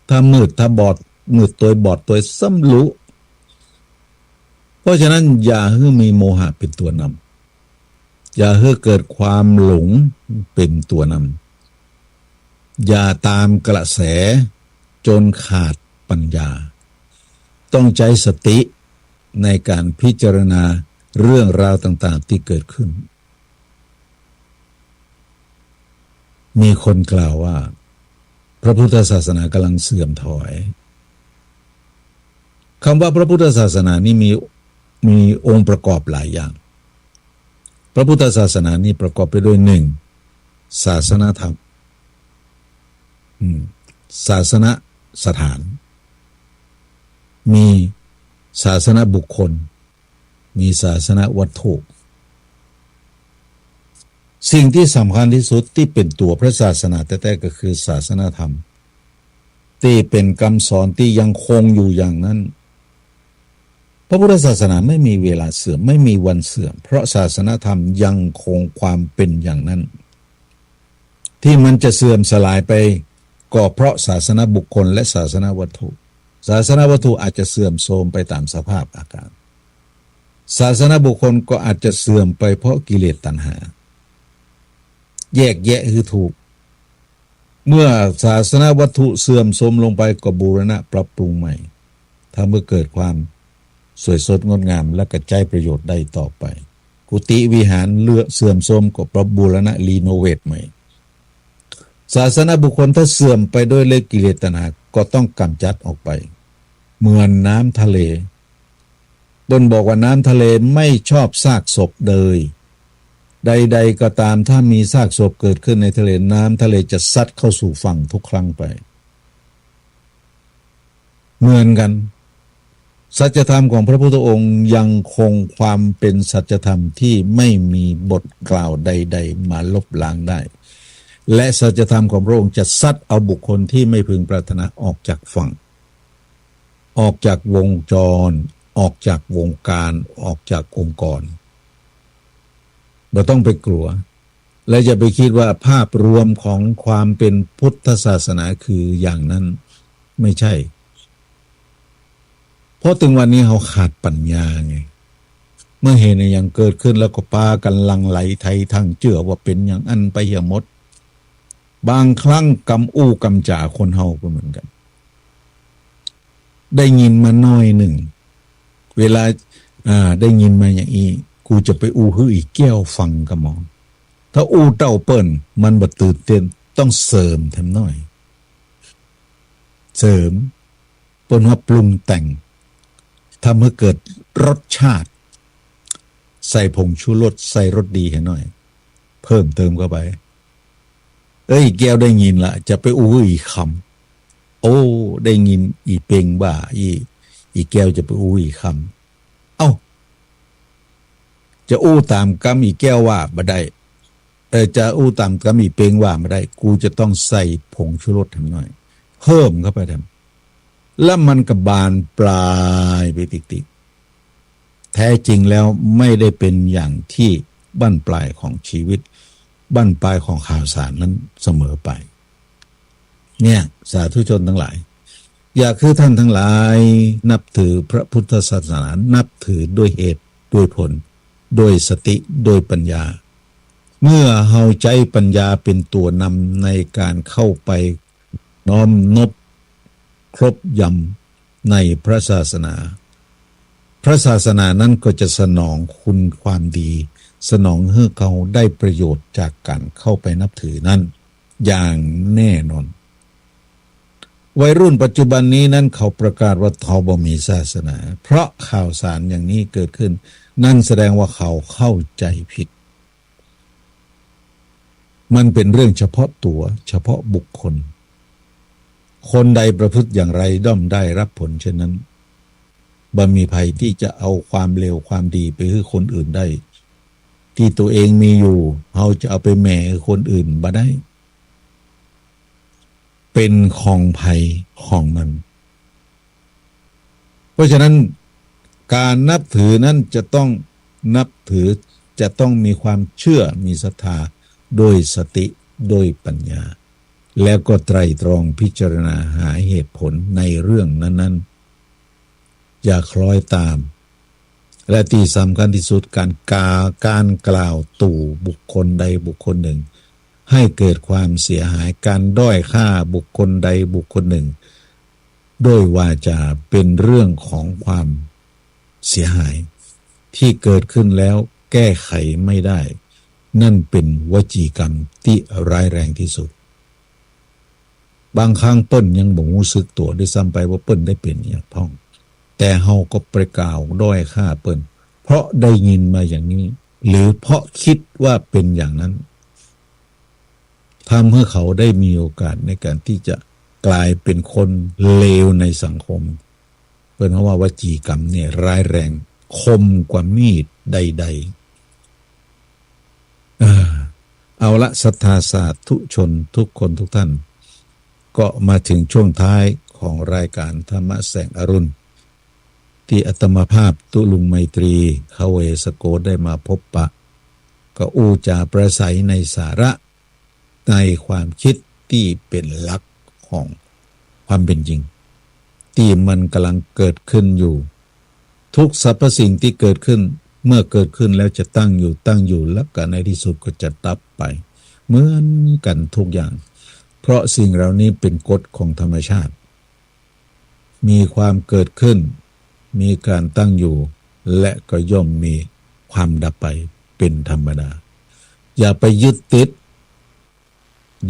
ถ้ามืดถ้าบอดมืดตัวบอดตัวซ้ำรู้เพราะฉะนั้นอย่าให้มีโมหะเป็นตัวนำอย่าให้เกิดความหลงเป็นตัวนำอย่าตามกระแสจนขาดปัญญาต้องใช้สติในการพิจารณาเรื่องราวต่างๆที่เกิดขึ้นมีคนกล่าวว่าพระพุทธศาสนากำลังเสื่อมถอยคำว่าพระพุทธศาสนานี่มีองค์ประกอบหลายอย่างพระพุทธศาสนานี่ประกอบไปด้วย1ศาสนาธรรมศาสนสถานมีศาสนาบุคคลมีศาสนาวัตถุสิ่งที่สำคัญที่สุดที่เป็นตัวพระศาสนาแท้ๆก็คือศาสนาธรรมที่เป็นคำสอนที่ยังคงอยู่อย่างนั้นพระพุทธศาสนาไม่มีเวลาเสื่อมไม่มีวันเสื่อมเพราะศาสนาธรรมยังคงความเป็นอย่างนั้นที่มันจะเสื่อมสลายไปก็เพราะศาสนาบุคคลและศาสนาวัตถุศาสนาวัตถุอาจจะเสื่อมโทรมไปตามสภาพอาการศาสนาบุคคลก็อาจจะเสื่อมไปเพราะกิเลสตัณหาแยกแยะคือถูกเมื่อศาสนาวัตถุเสื่อมโทรมลงไปก็บูรณะปรับปรุงใหม่ทำให้เกิดความสวยสดงดงามและกระจายประโยชน์ได้ต่อไปกุฏิวิหารเสื่อมโทรมก็ปรับบูรณะรีโนเวทใหม่ศาสนาบุคคลถ้าเสื่อมไปด้วยเลกิเลสตัณหาก็ต้องกำจัดออกไปเหมือนน้ำทะเลบนบอกว่าน้ำทะเลไม่ชอบซากศพเลยใดๆก็ตามถ้ามีซากศพเกิดขึ้นในทะเลน้ำทะเลจะซัดเข้าสู่ฝั่งทุกครั้งไปเหมือนกันสัจธรรมของพระพุทธองค์ยังคงความเป็นสัจธรรมที่ไม่มีบทกล่าวใดๆมาลบล้างได้และสัจธรรมของพระองค์จะซัดเอาบุคคลที่ไม่พึงปรารถนาออกจากฝั่ง ออกจากวงจรออกจากวงการออกจากองค์กรเราต้องไปกลัวและจะไปคิดว่าภาพรวมของความเป็นพุทธศาสนาคืออย่างนั้นไม่ใช่เพราะถึงวันนี้เขาขาดปัญญาไงเมื่อเห็นอย่างเกิดขึ้นแล้วก็ปากันลังไหลไทยทั้งเชื่อว่าเป็นอย่างอันไปอย่างหมดบางครั้งกำอู้กำจ่าคนเฮาก็เหมือนกันได้ยินมาน้อยหนึ่งเวลาได้ยินมาอย่างนี้กูจะไปอู้ฮื้ออีกแก้วฟังกระหมองถ้าอู้เต้าเปิ้นมันบ่ตื่นเต้นต้องเสริมแถมน้อยเสริมเปิ้นว่าปรุงแต่งทำให้เกิดรสชาติใส่ผงชูรสใส่รสดีให้หน่อยเพิ่มเติมเข้าไปแก้วได้ยินละจะไปอู้อีกคำโอ้ได้ยินอีเปงบ่าอีแก้วจะไปอู้อีกคำจะอู้ตามกำอีแก้วว่าบ่ได้จะอู้ตามกำอีเปงว่าบ่ได้กูจะต้องใส่ผงชูรสทำหน่อยเพิ่มเข้าไปทำแล้วมันก็บานปลายไปติ๊กๆแท้จริงแล้วไม่ได้เป็นอย่างที่บั้นปลายของชีวิตบั้นปลายของข่าวสารนั้นเสมอไปเนี่ยสาธุชนทั้งหลายอยากคือท่านทั้งหลายนับถือพระพุทธศาสนานับถือด้วยเหตุด้วยผลด้วยสติด้วยปัญญาเมื่อเฮาใจปัญญาเป็นตัวนำในการเข้าไปน้อมนบครบยำในพระศาสนาพระศาสนานั้นก็จะสนองคุณความดีสนองให้เขาได้ประโยชน์จากการเข้าไปนับถือนั้นอย่างแน่นอนวัยรุ่นปัจจุบันนี้นั้นเขาประกาศว่าเขาบ่มีศาสนาเพราะข่าวสารอย่างนี้เกิดขึ้นนั่นแสดงว่าเขาเข้าใจผิดมันเป็นเรื่องเฉพาะตัวเฉพาะบุคคลคนใดประพฤติอย่างไรย่อมได้รับผลเช่นนั้นบ่มีภัยที่จะเอาความเลวความดีไปให้คนอื่นได้ที่ตัวเองมีอยู่เขาจะเอาไปแหม่คนอื่นบ่ได้เป็นของภัยของมันเพราะฉะนั้นการนับถือนั้นจะต้องนับถือจะต้องมีความเชื่อมีศรัทธาโดยสติโดยปัญญาแล้วก็ไตร่ตรองพิจารณาหาเหตุผลในเรื่องนั้นๆอย่าคล้อยตามและที่สำคัญที่สุดการกล่าวตู่บุคคลใดบุคคลหนึ่งให้เกิดความเสียหายการด้อยค่าบุคคลใดบุคคลหนึ่งด้วยวาจาเป็นเรื่องของความเสียหายที่เกิดขึ้นแล้วแก้ไขไม่ได้นั่นเป็นวจีกรรมที่ร้ายแรงที่สุดบางครั้งเปิ้นยังบ่รู้สึกตัวด้วยซ้ำไปว่าเปิ้นได้เป็นอย่างพ้องแต่เฮาก็ไปกล่าวด้อยค่าเปิ้นเพราะได้ยินมาอย่างนี้หรือเพราะคิดว่าเป็นอย่างนั้นทำให้เขาได้มีโอกาสในการที่จะกลายเป็นคนเลวในสังคมเปิ้นว่าวจีกรรมเนี่ยร้ายแรงคมกว่ามีดใดๆเอาละศรัทธาสาธุชนทุกคนทุกท่านก็มาถึงช่วงท้ายของรายการธรรมะแสงอรุณที่อาตมาภาพตุลุงไมตรีเขาเวสโกได้มาพบปะก็อู้จาประสัยในสาระในความคิดที่เป็นหลักของความเป็นจริงที่มันกำลังเกิดขึ้นอยู่ทุกสรรพสิ่งที่เกิดขึ้นเมื่อเกิดขึ้นแล้วจะตั้งอยู่แล้วก็ในที่สุดก็จะดับไปเหมือนกันทุกอย่างเพราะสิ่งเหล่านี้เป็นกฎของธรรมชาติมีความเกิดขึ้นมีการตั้งอยู่และก็ย่อมมีความดับไปเป็นธรรมดาอย่าไปยึดติด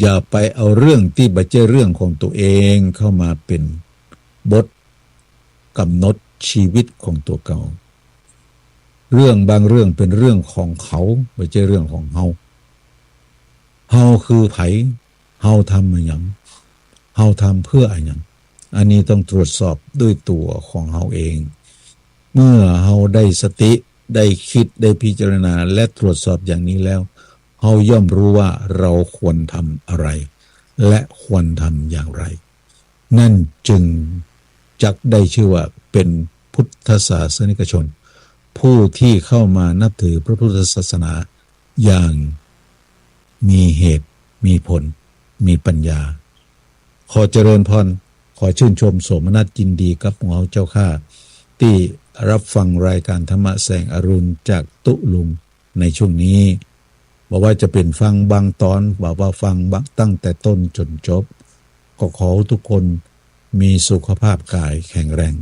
อย่าไปเอาเรื่องที่ไม่ใช่เรื่องของตัวเองเข้ามาเป็นบทกำหนดชีวิตของตัวเก่าเรื่องบางเรื่องเป็นเรื่องของเขาไม่ใช่เรื่องของเฮาคือไผเฮาทำอะไรอย่างเฮาทำเพื่ออะไรอย่างอันนี้ต้องตรวจสอบด้วยตัวของเฮาเองเมื่อเฮาได้สติได้คิดได้พิจารณาและตรวจสอบอย่างนี้แล้วเฮาย่อมรู้ว่าเราควรทำอะไรและควรทำอย่างไรนั่นจึง จักได้ชื่อว่าเป็นพุทธศาสนิกชนผู้ที่เข้ามานับถือพระพุทธศาสนาอย่างมีเหตุมีผลมีปัญญาขอเจริญพรขอชื่นชมโสมนัสยินดีกับหมู่เจ้าข้าที่รับฟังรายการธรรมะแสงอรุณจากตุลุงในช่วงนี้บอกว่าจะเป็นฟังบางตอนบอกว่าฟังตั้งแต่ต้นจนจบก็ขอทุกคนมีสุขภาพกายแข็งแรง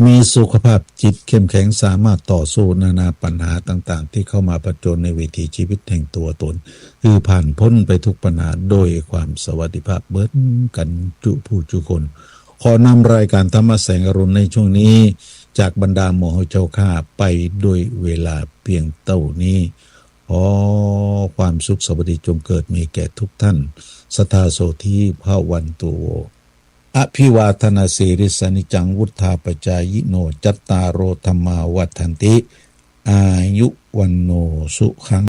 มีสุขภาพจิตเข้มแข็งสามารถต่อสู้นานาปัญหาต่างๆที่เข้ามาประจนในวิถีชีวิตแห่งตัวตนคือผ่านพ้นไปทุกปัญหาโดยความสวัสดิภาพเบิดกันจุผู้จุคนขอนำรายการธรรมะแสงอรุณในช่วงนี้จากบรรดาหมู่เจ้าข้าไปด้วยเวลาเพียงเท่านี้ขอความสุขสวัสดีจงเกิดมีแก่ทุกท่านสัทธาโสธีภาวันตุโวอภิวาทนาสีริสนิจังวุธาปจายโนจัตตารโอธรรมาวัฏันติอายุวันโนสุขัง